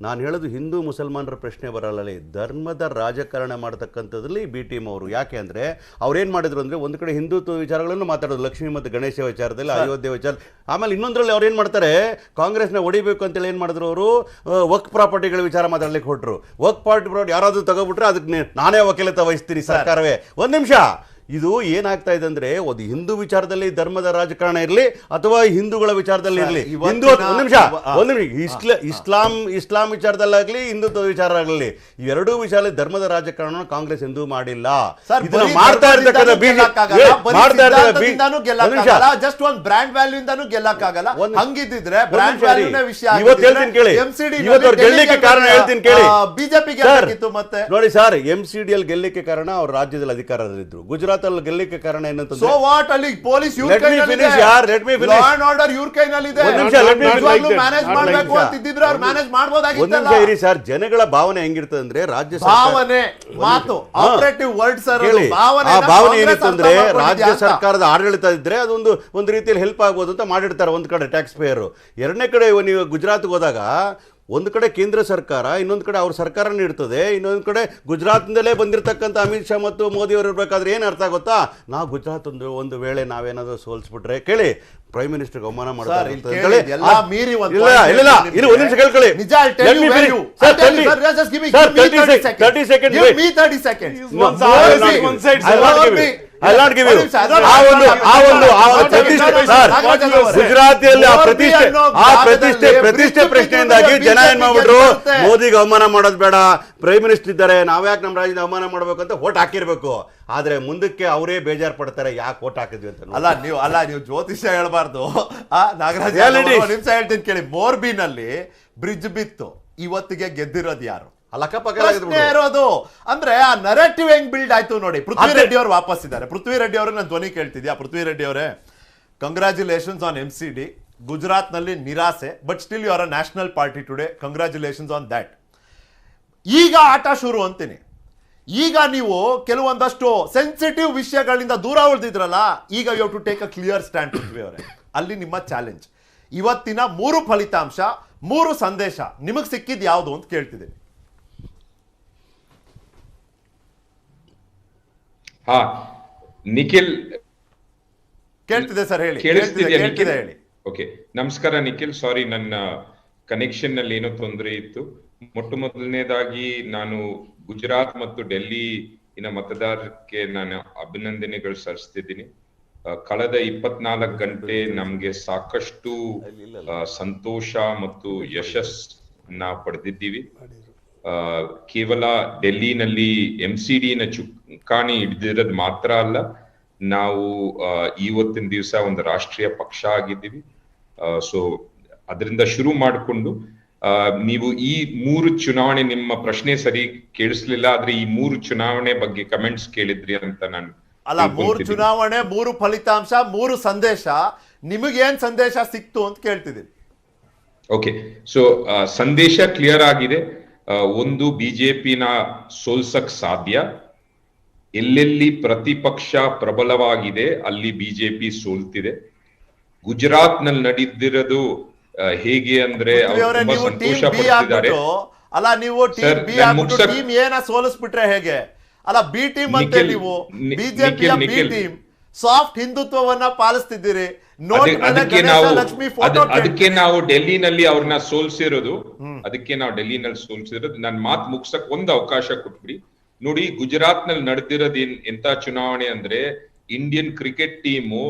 ನಾನು ಹೇಳೋದು ಹಿಂದೂ ಮುಸಲ್ಮಾನರ ಪ್ರಶ್ನೆ ಬರಲ್ಲ, ಧರ್ಮದ ರಾಜಕಾರಣ ಮಾಡ್ತಕ್ಕಂಥದ್ರಲ್ಲಿ ಬಿ ಟೀಮ್ ಅವರು. ಯಾಕೆ ಅಂದರೆ ಅವ್ರೇನು ಮಾಡಿದ್ರು ಅಂದರೆ, ಒಂದು ಕಡೆ ಹಿಂದುತ್ವ ವಿಚಾರಗಳನ್ನು ಮಾತಾಡೋದು, ಲಕ್ಷ್ಮೀ ಮತ್ತು ಗಣೇಶ ವಿಚಾರದಲ್ಲಿ, ಅಯೋಧ್ಯೆ ವಿಚಾರ. ಆಮೇಲೆ ಇನ್ನೊಂದರಲ್ಲಿ ಅವ್ರು ಏನು ಮಾಡ್ತಾರೆ, ಕಾಂಗ್ರೆಸ್ನ ಹೊಡಿಬೇಕು ಅಂತೇಳಿ ಏನು ಮಾಡಿದ್ರು ಅವರು, ವಕ್ ಪ್ರಾಪರ್ಟಿಗಳ ವಿಚಾರ ಮಾತಾಡ್ಲಿಕ್ಕೆ ಹೊರಟರು. ವಕ್ ಪ್ರಾಪರ್ಟಿ ಯಾರಾದರೂ ತಗೋಬಿಟ್ರೆ ಅದಕ್ಕೆ ನಾನೇ ವಕೀಲತೆ ವಹಿಸ್ತೀನಿ ಸರ್ಕಾರವೇ. ಒಂದು ನಿಮಿಷ, ಇದು ಏನಾಗ್ತಾ ಇದೆ ಅಂದ್ರೆ, ಒಂದು ಹಿಂದೂ ವಿಚಾರದಲ್ಲಿ ಧರ್ಮದ ರಾಜಕಾರಣ ಇರಲಿ ಅಥವಾ ಹಿಂದೂಗಳ ವಿಚಾರದಲ್ಲಿ ಇರಲಿ, ಹಿಂದೂ ಇಸ್ಲಾಂ ವಿಚಾರದಲ್ಲಾಗ್ಲಿ ಹಿಂದುತ್ವ ವಿಚಾರ ಆಗಲಿ, ಇವೆರಡೂ ವಿಚಾರದಲ್ಲಿ ಧರ್ಮದ ರಾಜಕಾರಣ ಕಾಂಗ್ರೆಸ್ ಎಂದೂ ಮಾಡಿಲ್ಲ. ಇದನ್ನ ಮಾಡ್ತಾ ಇರ್ತಕ್ಕಂಥ ಜಸ್ಟ್ ಒಂದು ಬ್ರ್ಯಾಂಡ್ ವ್ಯಾಲ್ಯೂ ಇಂದಾನು ಗೆಲ್ಲಕ್ಕಾಗಲ್ಲ. ಹಂಗಿದ್ರೆ ಇವತ್ತು ಹೇಳ್ತೀನಿ ಕೇಳಿ, ಇವತ್ತು ಅವ್ರು ಗೆಲ್ಲಿಕ್ಕೆ ಕಾರಣ ಹೇಳ್ತೀನಿ ಕೇಳಿ. ಬಿಜೆಪಿ ಗೆಲ್ಲಕ್ಕಿತ್ತು ಮತ್ತೆ ನೋಡಿ ಸರ್, MCDL ಗೆಲ್ಲಿಕ್ಕೆ ಕಾರಣ ಅವ್ರ ರಾಜ್ಯದಲ್ಲಿ ಅಧಿಕಾರದಲ್ಲಿದ್ರು. ಗುಜರಾತ್ ಅಲ್ಲಿ ಗೆಲ್ಲಿಕ್ಕೆ ಕಾರಣ ಏನಂತಂದ್ರೆ, ಸೋ ವಾಟ್, ಅಲ್ಲಿ ಪೊಲೀಸ್ ಇವ್ರ ಕೈನಲ್ಲಿದೆ, ಲಾ ಅಂಡ್ ಆರ್ಡರ್ ಇವ್ರ ಕೈನಲ್ಲಿದೆ. ಮ್ಯಾನೇಜ್ ಮಾಡಬೇಕು ಅಂತಿದ್ರೆ ಅವ್ರು ಮ್ಯಾನೇಜ್ ಮಾಡಬಹುದಾಗಿತ್ತು. ಒಂದು ನಿಮಿಷ ಇರಿ ಸರ್, ಜನಗಳ ಭಾವನೆ ಹೆಂಗಿರ್ತದೆ ಅಂದ್ರೆ, ರಾಜ್ಯ ಭಾವನೆ ಮಾತು ಆಪರೇಟಿವ್ ವರ್ಡ್ ಸರ್, ಭಾವನೆ ಏನಿತ್ತು ಅಂದ್ರೆ, ರಾಜ್ಯ ಸರ್ಕಾರದ ಆಡಳಿತ ಇದ್ರೆ ಅದೊಂದು ಒಂದು ರೀತಿಯಲ್ಲಿ ಹೆಲ್ಪ್ ಆಗ್ಬೋದು ಅಂತ ಮಾಡಿರ್ತಾರೆ ಒಂದು ಕಡೆ ಟ್ಯಾಕ್ಸ್ ಪೇಯರ್. ಎರಡನೇ ಕಡೆ ನೀವು ಗುಜರಾತ್ಗೆ ಹೋದಾಗ, ಒಂದು ಕಡೆ ಕೇಂದ್ರ ಸರ್ಕಾರ, ಇನ್ನೊಂದು ಕಡೆ ಅವ್ರ ಸರ್ಕಾರನೇ ಇರ್ತದೆ, ಇನ್ನೊಂದು ಕಡೆ ಗುಜರಾತ್ನಿಂದಲೇ ಬಂದಿರತಕ್ಕಂಥ ಅಮಿತ್ ಶಾ ಮತ್ತು ಮೋದಿ ಅವರು ಇರಬೇಕಾದ್ರೆ ಏನು ಅರ್ಥ ಗೊತ್ತಾ, ನಾವು ಗುಜರಾತ್ ಒಂದು ವೇಳೆ ನಾವೇನಾದ್ರೂ ಸೋಲ್ಸ್ಬಿಟ್ರೆ, ಕೇಳಿ ಪ್ರೈಮ್ ಮಿನಿಸ್ಟರ್ ಅವಮಾನ ಮಾಡ್ತಾರೆ. ಗುಜರಾತಿಯಲ್ಲಿ ಪ್ರತಿಷ್ಠೆ ಪ್ರಶ್ನೆಯಿಂದಾಗಿ ಜನ ಏನ್ ಮಾಡ್ಬಿಟ್ರು, ಮೋದಿಗೆ ಅವಮಾನ ಮಾಡೋದು ಬೇಡ, ಪ್ರೈಮ್ ಮಿನಿಸ್ಟರ್ ಇದ್ದಾರೆ, ನಾವ್ಯಾಕೆ ನಮ್ಮ ರಾಜ್ಯದ ಅವಮಾನ ಮಾಡ್ಬೇಕು ಅಂತ ವೋಟ್ ಹಾಕಿರ್ಬೇಕು. ಆದ್ರೆ ಮುಂದಕ್ಕೆ ಅವರೇ ಬೇಜಾರು ಪಡ್ತಾರೆ, ಯಾಕೆ ವೋಟ್ ಹಾಕಿದ್ವಿ ಅಂತ. ನೀವು ಜ್ಯೋತಿಷ್ಯ ಹೇಳ್ಬಾರ್ದು ನಾಗರಾಜ್. ನಿಮಿಷ ಹೇಳ್ತೀನಿ ಕೇಳಿ. ಮೋರ್ಬಿನಲ್ಲಿ ಬ್ರಿಡ್ಜ್ ಬಿತ್ತು, ಇವತ್ತಿಗೆ ಗೆದ್ದಿರೋದು ಯಾರು? ಇರೋದು ಅಂದ್ರೆ ಆ ನರೇಟಿವ್ ಹೆಂಗ್ ಬಿಲ್ಡ್ ಆಯ್ತು ನೋಡಿ. ಪೃಥ್ವಿ ರೆಡ್ಡಿ ಅವರು ವಾಪಸ್ ಇದ್ದಾರೆ. ಪೃಥ್ವಿ ರೆಡ್ಡಿ ಅವರು ನಾನು ಧ್ವನಿ ಕೇಳ್ತಿದ್ಯಾ? ಪೃಥ್ವಿ ರೆಡ್ಡಿ ಅವರೇ, ಕಂಗ್ರಾಚುಲೇಷನ್ಸ್ ಆನ್ MCD. ಗುಜರಾತ್ ನಲ್ಲಿ ನಿರಾಸೆ, but still you are a national party today. Congratulations on that. ಈಗ ಆಟ ಶುರು ಅಂತೀನಿ. ಈಗ ನೀವು ಕೆಲವೊಂದಷ್ಟು ಸೆನ್ಸಿಟಿವ್ ವಿಷಯಗಳಿಂದ ದೂರ ಉಳಿದಿದ್ರಲ್ಲ, ಈಗ you have to take a clear stand. Prithvi ಅವರೇ, ಅಲ್ಲಿ ನಿಮ್ಮ ಚಾಲೆಂಜ್. ಇವತ್ತಿನ 3 ಫಲಿತಾಂಶ, 3 ಸಂದೇಶ ನಿಮಗ್ ಸಿಕ್ಕಿದ್ ಯಾವುದು ಅಂತ ಕೇಳ್ತಿದ್ದೀನಿ. ಹಾ, ನಿಖಿಲ್ ಕೇಳ್ತಿದೆ ಸರ್, ಹೇಳಿ. ಕೇಳ್ತಿದೆ ಹೇಳಿ. ಓಕೆ, ನಮಸ್ಕಾರ ನಿಖಿಲ್. ಸಾರಿ, ನನ್ನ ಕನೆಕ್ಷನ್ ನಲ್ಲಿ ಏನೋ ತೊಂದರೆ ಇತ್ತು. ಮೊದಲನೇದಾಗಿ ನಾನು ಗುಜರಾತ್ ಮತ್ತು ಡೆಲ್ಲಿ ಮತದಾರಕ್ಕೆ ನಾನು ಅಭಿನಂದನೆಗಳು ಸಲ್ಲಿಸ್ತಿದ್ದೀನಿ. ಕಳೆದ 24 ಗಂಟೆ ನಮ್ಗೆ ಸಾಕಷ್ಟು ಸಂತೋಷ ಮತ್ತು ಯಶಸ್ಸನ್ನ ಪಡೆದಿದ್ದೀವಿ. ಕೇವಲ ಡೆಲ್ಲಿನಲ್ಲಿ MCD ಚುಕ್ಕಾಣಿ ಹಿಡಿದಿರೋದು ಮಾತ್ರ ಅಲ್ಲ, ನಾವು ಇವತ್ತಿನ ದಿವಸ ಒಂದು ರಾಷ್ಟ್ರೀಯ ಪಕ್ಷ ಆಗಿದ್ದೀವಿ. ಸೊ ಅದರಿಂದ ಶುರು ಮಾಡಿಕೊಂಡು ನೀವು ಈ 3 ಚುನಾವಣೆ, ನಿಮ್ಮ ಪ್ರಶ್ನೆ ಸರಿ ಕೇಳಿಸ್ಲಿಲ್ಲ, ಆದ್ರೆ ಈ 3 ಚುನಾವಣೆ ಬಗ್ಗೆ ಕಮೆಂಟ್ಸ್ ಕೇಳಿದ್ರಿ ಅಂತ ನಾನು. ಅಲ್ಲ, 3 ಚುನಾವಣೆ, 3 ಫಲಿತಾಂಶ, 3 ಸಂದೇಶ, ನಿಮಗೇನ್ ಸಂದೇಶ ಸಿಕ್ತು ಅಂತ ಕೇಳ್ತಿದ್ದೀನಿ. ಓಕೆ, ಸೊ ಸಂದೇಶ ಕ್ಲಿಯರ್ ಆಗಿದೆ. ಒಂದು, ಬಿಜೆಪಿನ ಸೋಲ್ಸಕ್ ಸಾಧ್ಯ. ಎಲ್ಲೆಲ್ಲಿ ಪ್ರತಿಪಕ್ಷ ಪ್ರಬಲವಾಗಿದೆ ಅಲ್ಲಿ ಬಿಜೆಪಿ ಸೋಲ್ತಿದೆ. ಗುಜರಾತ್ ನಲ್ಲಿ ನಡೆದಿರೋದು ಹೇಗೆ ಅಂದ್ರೆ, ಸಂತೋಷ ಪಡ್ತಿದ್ದಾರೆ. ಅಲ್ಲ, ನೀವು ಟೀಮ್ ಏನ ಸೋಲಿಸ್ಬಿಟ್ರೆ ಹೇಗೆ? ಅಲ್ಲ, ಬಿ ಟೀಮ್ ಅಂತ ನೀವು ಬಿಜೆಪಿ ಬಿ ಟೀಮ್ ಸಾಫ್ಟ್ ಹಿಂದುತ್ವವನ್ನ ಪಾಲಿಸ್ತಿದ್ದೀರಿ. ನೋಟ್ ಮೇಲೆ ಅದಕ್ಕೆ ಗಣೇಶ ನಾವು ಲಕ್ಷ್ಮಿ ಫೋಟೋ ಅದಕ್ಕೆ ನಾವು ಡೆಲ್ಲಿನಲ್ಲಿ ಅವ್ರನ್ನ ಸೋಲ್ಸಿರೋದು. ಅದಕ್ಕೆ ನಾವು ಡೆಲ್ಲಿನಲ್ಲಿ ಸೋಲ್ಸಿರೋದು. ನನ್ ಮಾತು ಮುಗ್ಸಕ್ ಒಂದು ಅವಕಾಶ ಕೊಟ್ಬಿಡಿ. ನೋಡಿ, ಗುಜರಾತ್ ನಲ್ಲಿ ನಡೆದಿರೋದು ಎಂತ ಚುನಾವಣೆ ಅಂದ್ರೆ, ಇಂಡಿಯನ್ ಕ್ರಿಕೆಟ್ ಟೀಮು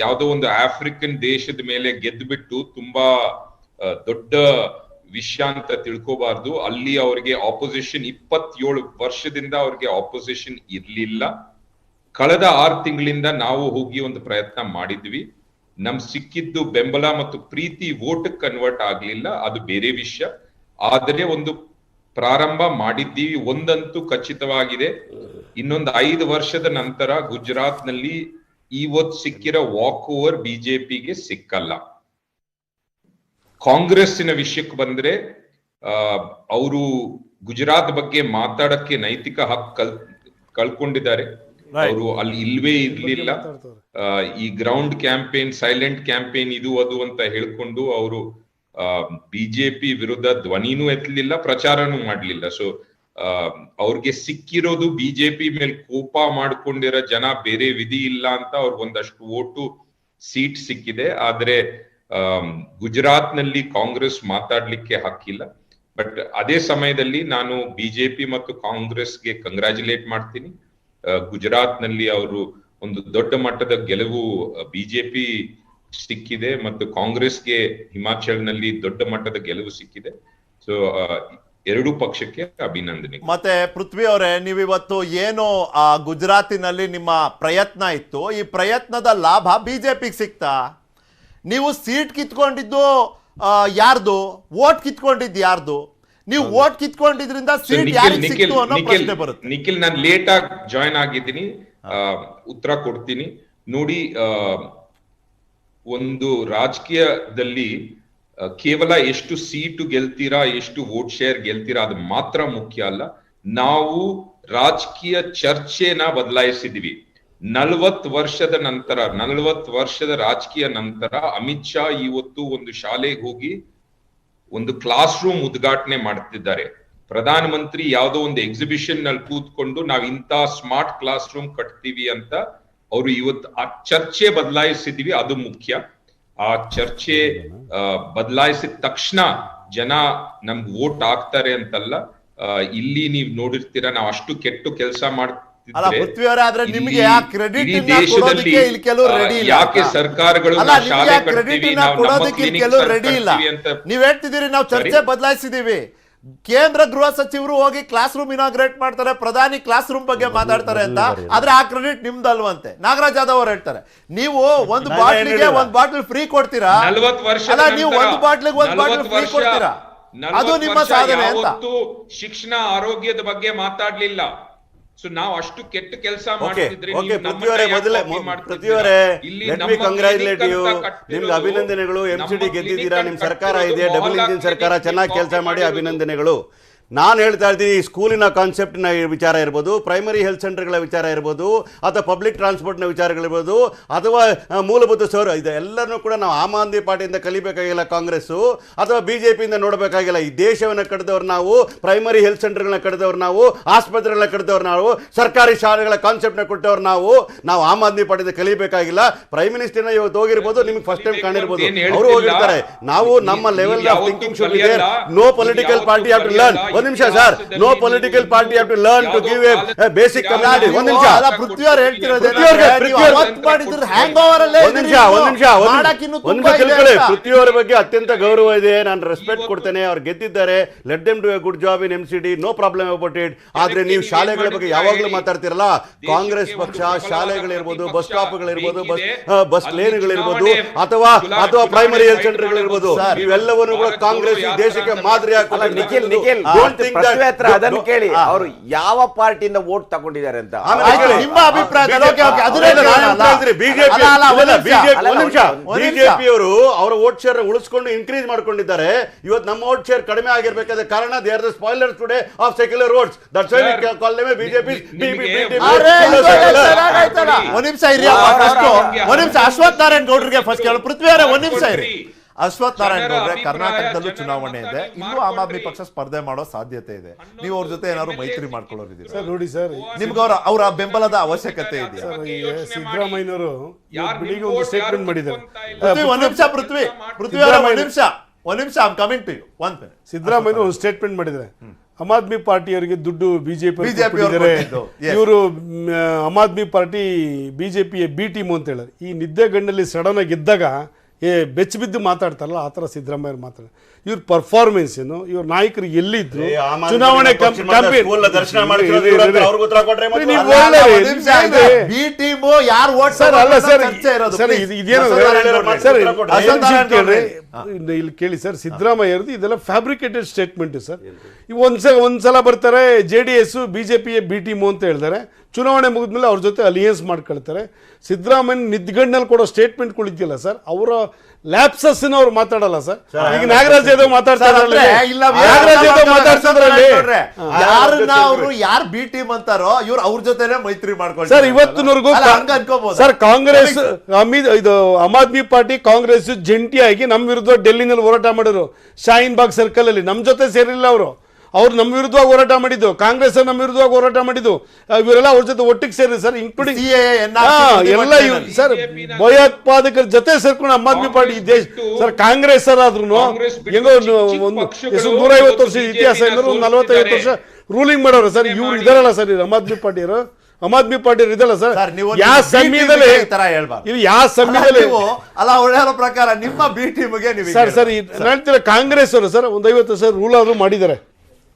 ಯಾವ್ದೋ ಒಂದು ಆಫ್ರಿಕನ್ ದೇಶದ ಮೇಲೆ ಗೆದ್ದುಬಿಟ್ಟು ತುಂಬಾ ದೊಡ್ಡ ವಿಷಯ ಅಂತ ತಿಳ್ಕೋಬಾರ್ದು. ಅಲ್ಲಿ ಅವ್ರಿಗೆ ಆಪೋಸಿಷನ್ 27 ವರ್ಷದಿಂದ ಅವ್ರಿಗೆ ಆಪೋಸಿಷನ್ ಇರ್ಲಿಲ್ಲ. ಕಳೆದ 6 ತಿಂಗಳಿಂದ ನಾವು ಹೋಗಿ ಒಂದು ಪ್ರಯತ್ನ ಮಾಡಿದ್ವಿ. ನಮ್ ಸಿಕ್ಕಿದ್ದು ಬೆಂಬಲ ಮತ್ತು ಪ್ರೀತಿ ವೋಟ್ ಕನ್ವರ್ಟ್ ಆಗ್ಲಿಲ್ಲ, ಅದು ಬೇರೆ ವಿಷಯ. ಆದರೆ ಒಂದು ಪ್ರಾರಂಭ ಮಾಡಿದ್ದೀವಿ. ಒಂದಂತೂ ಖಚಿತವಾಗಿದೆ, ಇನ್ನೊಂದು 5 ವರ್ಷದ ನಂತರ ಗುಜರಾತ್ ನಲ್ಲಿ ಇವತ್ತು ಸಿಕ್ಕಿರೋ ವಾಕ್ ಓವರ್ ಬಿಜೆಪಿಗೆ ಸಿಕ್ಕಲ್ಲ. ಕಾಂಗ್ರೆಸ್ಸಿನ ವಿಷಯಕ್ಕೆ ಬಂದ್ರೆ, ಅವರು ಗುಜರಾತ್ ಬಗ್ಗೆ ಮಾತಾಡಕ್ಕೆ ನೈತಿಕ ಹಕ್ಕು ಕಳ್ಕೊಂಡಿದ್ದಾರೆ. ಅವರು ಅಲ್ಲಿ ಇಲ್ವೇ ಇರ್ಲಿಲ್ಲ. ಈ ಗ್ರೌಂಡ್ ಕ್ಯಾಂಪೇನ್, ಸೈಲೆಂಟ್ ಕ್ಯಾಂಪೇನ್, ಇದು ಅದು ಅಂತ ಹೇಳ್ಕೊಂಡು ಅವರು ಬಿಜೆಪಿ ವಿರುದ್ಧ ಧ್ವನಿನೂ ಎತ್ತಲಿಲ್ಲ, ಪ್ರಚಾರನೂ ಮಾಡ್ಲಿಲ್ಲ. ಸೊ ಅವ್ರಿಗೆ ಸಿಕ್ಕಿರೋದು ಬಿಜೆಪಿ ಮೇಲೆ ಕೋಪ ಮಾಡ್ಕೊಂಡಿರೋ ಜನ, ಬೇರೆ ವಿಧಿ ಇಲ್ಲ ಅಂತ ಅವ್ರಿಗೆ ಒಂದಷ್ಟು ಓಟು ಸೀಟ್ ಸಿಕ್ಕಿದೆ. ಆದ್ರೆ ಗುಜರಾತ್ ನಲ್ಲಿ ಕಾಂಗ್ರೆಸ್ ಮಾತಾಡ್ಲಿಕ್ಕೆ ಹಕ್ಕಿಲ್ಲ. ಬಟ್ ಅದೇ ಸಮಯದಲ್ಲಿ ನಾನು ಬಿಜೆಪಿ ಮತ್ತು ಕಾಂಗ್ರೆಸ್ಗೆ ಕಂಗ್ರಾಚುಲೇಟ್ ಮಾಡ್ತೀನಿ. ಗುಜರಾತ್ ನಲ್ಲಿ ಅವರು ಒಂದು ದೊಡ್ಡ ಮಟ್ಟದ ಗೆಲುವು ಬಿಜೆಪಿ ಸಿಕ್ಕಿದೆ ಮತ್ತು ಕಾಂಗ್ರೆಸ್ಗೆ ಹಿಮಾಚಲ್ ನಲ್ಲಿ ದೊಡ್ಡ ಮಟ್ಟದ ಗೆಲುವು ಸಿಕ್ಕಿದೆ. ಸೊ ಎರಡೂ ಪಕ್ಷಕ್ಕೆ ಅಭಿನಂದನೆ. ಮತ್ತೆ ಪೃಥ್ವಿ ಅವರೇ, ನೀವಿವತ್ತು ಏನು ಗುಜರಾತಿನಲ್ಲಿ ನಿಮ್ಮ ಪ್ರಯತ್ನ ಇತ್ತು, ಈ ಪ್ರಯತ್ನದ ಲಾಭ ಬಿಜೆಪಿಗೆ ಸಿಕ್ತಾ? ನೀವು ಸೀಟ್ ಕಿತ್ಕೊಂಡಿದ್ದು ಯಾರ್ದು? ವೋಟ್ ಕಿತ್ಕೊಂಡಿದ್ದು ಯಾರ್ದು? ನೀವು ವೋಟ್ ಕಿತ್ಕೊಂಡಿದ್ರಿಂದ ಸೀಟ್ ಯಾರಿಗೆ ಸಿಕ್ತು ಅನ್ನೋ ಪ್ರಶ್ನೆ ಬರುತ್ತೆ. ನಿಖಿಲ್, ನಾನು ಲೇಟ್ ಆಗಿ ಜಾಯ್ನ್ ಆಗಿದ್ದೀನಿ, ಉತ್ತರ ಕೊಡ್ತೀನಿ. ನೋಡಿ, ಒಂದು ರಾಜಕೀಯದಲ್ಲಿ ಕೇವಲ ಎಷ್ಟು ಸೀಟು ಗೆಲ್ತೀರಾ, ಎಷ್ಟು ವೋಟ್ ಶೇರ್ ಗೆಲ್ತೀರಾ ಅದು ಮಾತ್ರ ಮುಖ್ಯ ಅಲ್ಲ. ನಾವು ರಾಜಕೀಯ ಚರ್ಚೆನ ಬದಲಾಯಿಸಿದ್ವಿ. 40 ವರ್ಷದ ನಂತರ, 40 ವರ್ಷದ ರಾಜಕೀಯ ನಂತರ ಅಮಿತ್ ಶಾ ಇವತ್ತು ಒಂದು ಶಾಲೆಗೆ ಹೋಗಿ ಒಂದು ಕ್ಲಾಸ್ ರೂಮ್ ಉದ್ಘಾಟನೆ ಮಾಡ್ತಿದ್ದಾರೆ. ಪ್ರಧಾನ ಮಂತ್ರಿ ಯಾವ್ದೋ ಒಂದು ಎಕ್ಸಿಬಿಷನ್ ನಲ್ಲಿ ಕೂತ್ಕೊಂಡು ನಾವ್ ಇಂತ ಸ್ಮಾರ್ಟ್ ಕ್ಲಾಸ್ ರೂಮ್ ಕಟ್ತೀವಿ ಅಂತ ಅವರು ಇವತ್ತು ಆ ಚರ್ಚೆ ಬದಲಾಯಿಸಿದ್ವಿ. ಅದು ಮುಖ್ಯ. ಆ ಚರ್ಚೆ ಬದಲಾಯಿಸಿದ ತಕ್ಷಣ ಜನ ನಮ್ಗೆ ವೋಟ್ ಹಾಕ್ತಾರೆ ಅಂತಲ್ಲ. ಇಲ್ಲಿ ನೀವ್ ನೋಡಿರ್ತೀರಾ, ನಾವು ಅಷ್ಟು ಕೆಟ್ಟು ಕೆಲಸ ಯಾಕೆ ಸರ್ಕಾರಗಳು ನೀವ್ ಹೇಳ್ತಿದ್ದೀರಿ ನಾವು ಚರ್ಚೆ ಬದಲಾಯಿಸಿದೀವಿ. ಕೇಂದ್ರ ಗೃಹ ಸಚಿವರು ಹೋಗಿ ಕ್ಲಾಸ್ ರೂಮ್ ಇನಾಗ್ರೇಟ್ ಮಾಡ್ತಾರೆ, ಪ್ರಧಾನಿ ಕ್ಲಾಸ್ ರೂಮ್ ಬಗ್ಗೆ ಮಾತಾಡ್ತಾರೆ ಅಂತ. ಆದ್ರೆ ಆ ಕ್ರೆಡಿಟ್ ನಿಮ್ದಲ್ವಂತೆ. ನಾಗರಾಜ್ ಯಾದವ್ ಅವ್ರು ಹೇಳ್ತಾರೆ, ನೀವು ಒಂದು ಬಾಟ್ಲಿಗೆ ಒಂದು ಬಾಟಲ್ ಫ್ರೀ ಕೊಡ್ತೀರಾ, ಅಲ್ಲ ನೀವು ಒಂದು ಬಾಟ್ಲಿಗೆ ಒಂದು ಬಾಟಲ್ ಫ್ರೀ ಕೊಡ್ತೀರಾ, ಅದು ನಿಮ್ಮ ಸಾಧನೆ ಅಂತ. ಶಿಕ್ಷಣ, ಆರೋಗ್ಯದ ಬಗ್ಗೆ ಮಾತಾಡ್ಲಿಲ್ಲ. ಸೊ ನಾವು ಅಷ್ಟು ಕೆಟ್ಟ ಕೆಲಸ ಮಾಡ್ತಿದ್ರೆ ನಿಮ್ಗೆ ಅಭಿನಂದನೆಗಳು. MCD ಗೆದ್ದಿದ್ದೀರಾ, ನಿಮ್ ಸರ್ಕಾರ ಇದೆ, ಡಬಲ್ ಇಂಜಿನ್ ಸರ್ಕಾರ, ಚೆನ್ನಾಗಿ ಕೆಲಸ ಮಾಡಿ ಅಭಿನಂದನೆಗಳು. ನಾನು ಹೇಳ್ತಾ ಇದ್ದೀನಿ, ಸ್ಕೂಲಿನ ಕಾನ್ಸೆಪ್ಟ್ನ ವಿಚಾರ ಇರ್ಬೋದು, ಪ್ರೈಮರಿ ಹೆಲ್ತ್ ಸೆಂಟರ್ಗಳ ವಿಚಾರ ಇರ್ಬೋದು, ಅಥವಾ ಪಬ್ಲಿಕ್ ಟ್ರಾನ್ಸ್ಪೋರ್ಟ್ನ ವಿಚಾರಗಳಿರ್ಬೋದು, ಅಥವಾ ಮೂಲಭೂತ ಇದು ಎಲ್ಲರನ್ನೂ ಕೂಡ ನಾವು ಆಮ್ ಆದ್ಮಿ ಪಾರ್ಟಿಯಿಂದ ಕಲಿಬೇಕಾಗಿಲ್ಲ ಕಾಂಗ್ರೆಸ್ಸು, ಅಥವಾ ಬಿಜೆಪಿಯಿಂದ ನೋಡಬೇಕಾಗಿಲ್ಲ. ಈ ದೇಶವನ್ನು ಕಟ್ಟಿದವ್ರು ನಾವು, ಪ್ರೈಮರಿ ಹೆಲ್ತ್ ಸೆಂಟರ್ಗಳನ್ನ ಕಟ್ಟಿದವ್ರು ನಾವು, ಆಸ್ಪತ್ರೆಗಳನ್ನ ಕಟ್ಟಿದವ್ರು ನಾವು, ಸರ್ಕಾರಿ ಶಾಲೆಗಳ ಕಾನ್ಸೆಪ್ಟ್ನ ಕೊಟ್ಟವ್ರು ನಾವು ಆಮ್ ಆದ್ಮಿ ಪಾರ್ಟಿಯಿಂದ ಕಲಿಬೇಕಾಗಿಲ್ಲ. ಪ್ರೈಮ್ ಮಿನಿಸ್ಟರ್ನ ಇವತ್ತು ಹೋಗಿರ್ಬೋದು, ನಿಮ್ಗೆ ಫಸ್ಟ್ ಟೈಮ್ ಕಾಣಿರ್ಬೋದು, ಅವರು ಹೋಗಿರ್ತಾರೆ. ನಾವು ನಮ್ಮ level of thinking should be there. No political party have to learn. ಒಂದು ನಿಮಿಷ sir, no political party have to learn to give a basic community. ಒಂದು ನಿಮಿಷ, ಪೃಥ್ವಿ ಅವರು ಹೇಳ್ತಿರೋದು ಪೃಥ್ವಿ ಅವರ ಬಗ್ಗೆ ಅತ್ಯಂತ ಗೌರವ ಇದೆ, ನಾನು ರೆಸ್ಪೆಕ್ಟ್ ಕೊಡ್ತೇನೆ. ಅವ್ರು ಗೆದ್ದಿದ್ದಾರೆ, let them do a good job in MCD, no problem about it. ಆದ್ರೆ ನೀವು ಶಾಲೆಗಳ ಬಗ್ಗೆ ಯಾವಾಗ್ಲೂ ಮಾತಾಡ್ತಿರಲ್ಲ. ಕಾಂಗ್ರೆಸ್ ಪಕ್ಷ ಶಾಲೆಗಳಿರ್ಬೋದು, ಬಸ್ ಸ್ಟಾಪ್ಗಳಿರ್ಬೋದು, ಬಸ್ ಲೇನ್ಗಳಿರ್ಬೋದು, ಅಥವಾ ಪ್ರೈಮರಿ ಹೆಲ್ತ್ ಸೆಂಟರ್ಗಳಿರ್ಬೋದು, ಇವೆಲ್ಲವನ್ನು ಕೂಡ ಕಾಂಗ್ರೆಸ್ ಈ ದೇಶಕ್ಕೆ ಮಾದರಿ ಅದನ್ನು ಕೇಳಿ ಅವರು ಯಾವ ಪಾರ್ಟಿಯಿಂದ ವೋಟ್ ತಗೊಂಡಿದ್ದಾರೆ ಅಂತ ನಿಮ್ಮ ಅಭಿಪ್ರಾಯ. ಬಿಜೆಪಿಯವರು ಅವರ ವೋಟ್ ಶೇರ್ ಉಳಿಸ್ಕೊಂಡು ಇನ್ಕ್ರೀಸ್ ಮಾಡ್ಕೊಂಡಿದ್ದಾರೆ. ಇವತ್ತು ನಮ್ಮ ವೋಟ್ ಶೇರ್ ಕಡಿಮೆ ಆಗಿರ್ಬೇಕಾದ ಕಾರಣ they are the spoilers today of secular votes. That's why we call them BJP. ಒಂದ್ ನಿಮಿಷ ಇರಿ, ಒಂದ್ ನಿಮಿಷ ಅಶ್ವಥ್ ನಾರಾಯಣ್ ಗೌಡ್ರಿಗೆ ಫಸ್ಟ್ ಕೇಳೋ. ಪೃಥ್ವಿ ಅವರೇ ಒಂದ್ ನಿಮಿಷ ಇರಿ. ಅಶ್ವಥ್ ನಾರಾಯಣ್ ಜನರ ಗೌಡ್ರೆ, ಅಭಿಪ್ರಾಯ, ಕರ್ನಾಟಕದಲ್ಲೂ ಜನರ ಚುನಾವಣೆ ಇದೆ, ಮತ ಇಲ್ಲೂ ನೀವು ಆಮ್ ಆದ್ಮಿ ಮಾಡ್ಕೊಳ್ರಿ. ಪಕ್ಷ ಸ್ಪರ್ಧೆ ಮಾಡೋ ಸಾಧ್ಯತೆ ಇದೆ. ನೀವು ಅವ್ರ ಜೊತೆ ಏನಾದ್ರು ಮೈತ್ರಿ ಮಾಡ್ಕೊಳ್ಳೋರಿದ್ದೀರಾ? ಸರ್ ನೋಡಿ ಸರ್, ನಿಮ್ಗೆ ಅವರ ಬೆಂಬಲದ ಅವಶ್ಯಕತೆ ಇದೆಯಾ? ಸರ್ ಈಗ ಸಿದ್ದರಾಮಯ್ಯನವರು ಬೆಳಿಗ್ಗೆ ಒಂದು vote ಸ್ಟೇಟ್ಮೆಂಟ್ ಯಾರು ಮಾಡಿದ್ದಾರೆ. ಪೃಥ್ವಿ, ಒಂದ್ ನಿಮಿಷ ಪೃಥ್ವಿ ಅವರೇ, ಒಂದ್ ನಿಮಿಷ I am coming to you. One minute. Siddaramaiah ಒಂದು ಸ್ಟೇಟ್ಮೆಂಟ್ ಮಾಡಿದ್ದಾರೆ. ಆಮ್ ಆದ್ಮಿ ಪಾರ್ಟಿಯವರಿಗೆ ದುಡ್ಡು ಬಿಜೆಪಿ BJP ಅವ್ರು ಕೊಟ್ಟಿದ್ದು, yes. ಇವರು ಆಮ್ ಆದ್ಮಿ ಪಾರ್ಟಿ ಬಿಜೆಪಿಯ ಬಿ ಟೀಮ್ ಅಂತ ಹೇಳಾರೆ. ಈ ನಿದ್ದೆಗಣ್ಣಲ್ಲಿ ಸಡನ್ ಆಗಿ ಗೆದ್ದಾಗ ಬೆಚ್ಚ ಬಿದ್ದು ಮಾತಾಡ್ತಾರಲ್ಲ, ಆ ಥರ ಸಿದ್ದರಾಮಯ್ಯ ಮಾತಾಡ. ಇವ್ರ ಪರ್ಫಾರ್ಮೆನ್ಸ್ ಏನು, ಇವ್ರ ನಾಯಕರು ಎಲ್ಲಿದ್ರು, ಚುನಾವಣೆ ದರ್ಶನ ಮಾಡ್ತಿರೋದು ಅವ್ರಿಗೆ ಉತ್ತರ ಕೊಟ್ರೆ ಮತ್ತೆ ನೀವು ಅಲ್ಲ. ಒಳ್ಳೆ- ಒಂದ್ ನಿಮಿಷ ಇದೆ. ಬಿ ಟೀಮ್ ಯಾರು ಓಟ್ ಸರ್ ಅಲ್ಲ ಸರ್, ಚರ್ಚೆ ಇರೋದು. Sir Please. ಇದೇನಂದ್ರೆ ಸರ್ ಅಶ್ವಥ್ ನಾರಾಯಣ್ ಗೌಡ್ರೆ. ಇಲ್ಲಿ ಕೇಳಿ ಸರ್, ಸಿದ್ದರಾಮಯ್ಯ ಇದೆಲ್ಲ ಫ್ಯಾಬ್ರಿಕೇಟೆಡ್ ಸ್ಟೇಟ್ಮೆಂಟ್ ಸರ್. ಒಂದ್ಸಲ ಬರ್ತಾರೆ JDS ಬಿಜೆಪಿಯ ಬಿ ಟೀಮು ಅಂತ ಹೇಳ್ತಾರೆ, ಚುನಾವಣೆ ಮುಗಿದ್ಮೇಲೆ ಅವ್ರ ಜೊತೆ ಅಲಿಯನ್ಸ್ ಮಾಡ್ಕೊಳ್ತಾರೆ. ಸಿದ್ದರಾಮಯ್ಯ ನಿದ್ಗಣ್ಣಲ್ಲಿ ಕೊಡೋ ಸ್ಟೇಟ್ಮೆಂಟ್ಗಳಿದೆಯಲ್ಲ ಸರ್, ಅವರ ಲ್ಯಾಪ್ಸಸ್ ಅವ್ರು ಮಾತಾಡಲ್ಲ ಸರ್. ಈಗ ನಾಗರಾಜ್ ಯಾದವ್ ಮಾತಾಡ್ತಾರಲ್ಲ, ನಾಗರಾಜ್ ಯಾದವ್ ಮಾತಾಡ್ತಿದ್ರಲ್ಲಿ ಯಾರನ್ನ ಅವರು ಯಾರು ಬಿ ಟೀಮ್ ಅಂತಾರೋ ಇವ್ರು ಅವ್ರ ಜೊತೆನೆ ಮೈತ್ರಿ ಮಾಡ್ಕೊಂಡು ಸರ್ ಇವತ್ತಿನವರೆಗೂ ಹಂಗ ಅನ್ಕೋಬಹುದು ಸರ್. ಕಾಂಗ್ರೆಸ್ ಇದು ಆಮ್ ಆದ್ಮಿ ಪಾರ್ಟಿ ಕಾಂಗ್ರೆಸ್ ಜಂಟಿಯಾಗಿ ನಮ್ಮ ವಿರುದ್ಧ ಡೆಲ್ಲಿನಲ್ಲಿ ಹೋರಾಟ ಮಾಡಿದ್ರು. ಶಾಹೀನ್ ಬಾಗ್ ಸರ್ಕಲ್ ಅಲ್ಲಿ ನಮ್ಮ ಜೊತೆ ಸೇರಿಲ್ಲ ಅವರು. ಅವ್ರು ನಮ್ಮ ವಿರುದ್ಧವಾಗಿ ಹೋರಾಟ ಮಾಡಿದ್ದು, ಕಾಂಗ್ರೆಸ್ ನಮ್ಮ ವಿರುದ್ಧವಾಗಿ ಹೋರಾಟ ಮಾಡಿದ್ದು, ಇವರೆಲ್ಲ ಅವ್ರ ಜೊತೆ ಒಟ್ಟಿಗೆ ಸೇರಿ ಸರ್, ಇನ್ಕ್ಲೂಡಿಂಗ್ ಎಲ್ಲ ಸರ್ ಭಯೋತ್ಪಾದಕರ ಜೊತೆ ಸೇರ್ಕೊಂಡು ಆಮ್ ಆದ್ಮಿ ಪಾರ್ಟಿ ಈ ದೇಶ ಸರ್. ಕಾಂಗ್ರೆಸ್ ಆದ್ರೂ ಹೆಂಗೋ ಒಂದು 150 ವರ್ಷ ಇತಿಹಾಸ ಏನಾದ್ರು ಒಂದು 45 ವರ್ಷ ರೂಲಿಂಗ್ ಮಾಡೋರು ಸರ್. ಇವ್ರು ಇದಾರಲ್ಲ ಸರ್, ಆಮ್ ಆದ್ಮಿ ಪಾರ್ಟಿಯವರು, ಆಮ್ ಆದ್ಮಿ ಪಾರ್ಟಿ ಇದಲ್ಲ ಸರ್. ಯಾವ ಸಮಯದಲ್ಲಿ ಇದು ಯಾವ ಸಮಯದಲ್ಲಿ ಅಲ್ಲ ಒಳ್ಳೆ ಪ್ರಕಾರ ನಿಮ್ಮ ಬಿ ಟೀಮ್ಗೆ ಸರ್ ಹೇಳ್ತೀರ ಕಾಂಗ್ರೆಸ್ ಅವರು ಸರ್ ಒಂದು 50 ವರ್ಷ ರೂಲ್ ಆದ್ರೂ ಮಾಡಿದ್ದಾರೆ,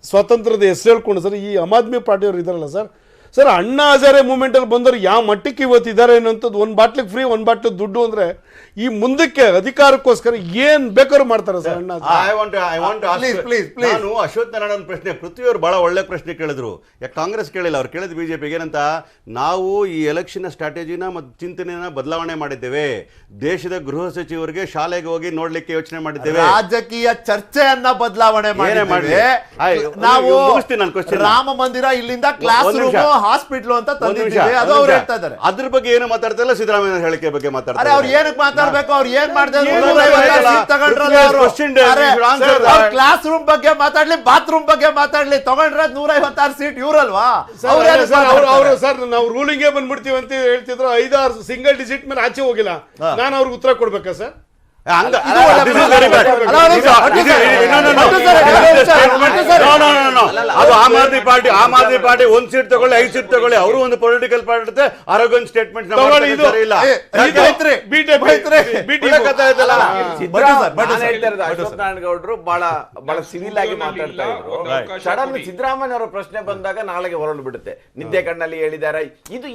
ಸ್ವಾತಂತ್ರ್ಯದ ಹೆಸರು ಹೇಳ್ಕೊಂಡು ಸರ್. ಈ ಆಮ್ ಆದ್ಮಿ ಪಾರ್ಟಿಯವರು ಇದಾರಲ್ಲ ಸರ್ ಅಣ್ಣಾ ಹಜಾರೆ ಮೂವ್ಮೆಂಟ್ ಅಲ್ಲಿ ಬಂದವರು ಯಾವ ಮಟ್ಟಕ್ಕೆ ಇವತ್ತಿದ್ದಾರೆ ಅನ್ನೋಂಥದ್ದು, ಒಂದು ಬಾಟ್ಲಿಗೆ ಫ್ರೀ, ಒಂದು ಬಾಟ್ಲಿಗೆ ದುಡ್ಡು ಅಂದ್ರೆ ಈ ಮುಂದಕ್ಕೆ ಅಧಿಕಾರಕ್ಕೋಸ್ಕರ ಏನ್ ಬೇಕಾದ್ರೂ ಮಾಡ್ತಾರೆ ಸರ್ ಅಣ್ಣಾ. ನಾನು ಅಶ್ವಥ್ ನಾರಾಯಣ್ ಪ್ರಶ್ನೆ, ಪೃಥ್ವಿಯವರು ಬಹಳ ಒಳ್ಳೆ ಪ್ರಶ್ನೆ ಕೇಳಿದ್ರು. ಯಾಕೆ ಕಾಂಗ್ರೆಸ್ ಕೇಳಿಲ್ಲ, ಅವ್ರು ಕೇಳಿದ್ ಬಿಜೆಪಿಗೆ ಏನಂತ, ನಾವು ಈ ಎಲೆಕ್ಷನ್ ಸ್ಟ್ರಾಟಜಿನ ಮತ್ತು ಚಿಂತನೆಯನ್ನ ಬದಲಾವಣೆ ಮಾಡಿದ್ದೇವೆ. ದೇಶದ ಗೃಹ ಸಚಿವರಿಗೆ ಶಾಲೆಗೆ ಹೋಗಿ ನೋಡ್ಲಿಕ್ಕೆ ಯೋಚನೆ ಮಾಡಿದ್ದೇವೆ. ರಾಜಕೀಯ ಚರ್ಚೆಯನ್ನ ಬದಲಾವಣೆ ಮಾಡಿದ್ದೇವೆ. ನಾವು ರಾಮ ಮಂದಿರ ಇಲ್ಲಿಂದ ಕ್ಲಾಸ್ ರೂಮ್ ಹಾಸ್ಪಿಟಲ್ ಅಂತ ತಂದಿದ್ದೀವಿ, ಅದು ಅವ್ರು ಹೇಳ್ತಾ ಇದ್ದಾರೆ. ಅದ್ರ ಬಗ್ಗೆ ಏನು ಮಾತಾಡ್ತಾ ಇಲ್ಲ, ಸಿದ್ದರಾಮಯ್ಯ ಹೇಳಿಕೆ ಬಗ್ಗೆ ಮಾತಾಡ್ತಾರೆ. ಅವ್ರು ಏನಕ್ಕೆ ಮಾತಾಡ್ಬೇಕು, ಅವ್ರು ಏನ್ ಮಾಡಿದ್ರು, ಕ್ಲಾಸ್ ರೂಮ್ ಬಗ್ಗೆ ಮಾತಾಡ್ಲಿ, ಬಾತ್ರೂಮ್ ಬಗ್ಗೆ ಮಾತಾಡ್ಲಿ, ತಗೊಂಡ್ರೆ 156 ಸೀಟ್ ಇವ್ರಲ್ವಾ? ಅವರು ಸರ್ ನಾವು ರೂಲಿಂಗೇ ಬಂದ್ಬಿಡ್ತೀವಿ ಅಂತ ಹೇಳ್ತಿದ್ರು. 5-6 ಸಿಂಗಲ್ ಡಿಜಿಟ್ ಮೇಲೆ ಆಚೆ ಹೋಗಿಲ್ಲ, ನಾನು ಅವ್ರಿಗೆ ಉತ್ತರ ಕೊಡ್ಬೇಕಾ ಸರ್? ಅದು ಆಮ್ ಆದ್ಮಿ ಪಾರ್ಟಿ 1 ಸೀಟ್ ತಗೊಳ್ಳಿ, 5 ಸೀಟ್ ತಗೊಳ್ಳಿ, ಅವರು ಒಂದು ಪೊಲಿಟಿಕಲ್ ಪಾರ್ಟಿ ಆರೋಗ್ಯ ಸ್ಟೇಟ್ಮೆಂಟ್ ಅಶ್ವಥ್ ನಾರಾಯಣ ಗೌಡ್ರು ಬಹಳ ಸಿವಿಲ್ ಆಗಿ ಮಾತಾಡ್ತಾ ಇದ್ರು. ಸಡನ್ ಸಿದ್ದರಾಮಯ್ಯ ಅವರ ಪ್ರಶ್ನೆ ಬಂದಾಗ ನಾಳೆಗೆ ಹೊರಡು ಬಿಡುತ್ತೆ. ನಿದ್ದೆ ಕಣ್ಣಲ್ಲಿ ಹೇಳಿದ್ದಾರೆ. ಇದು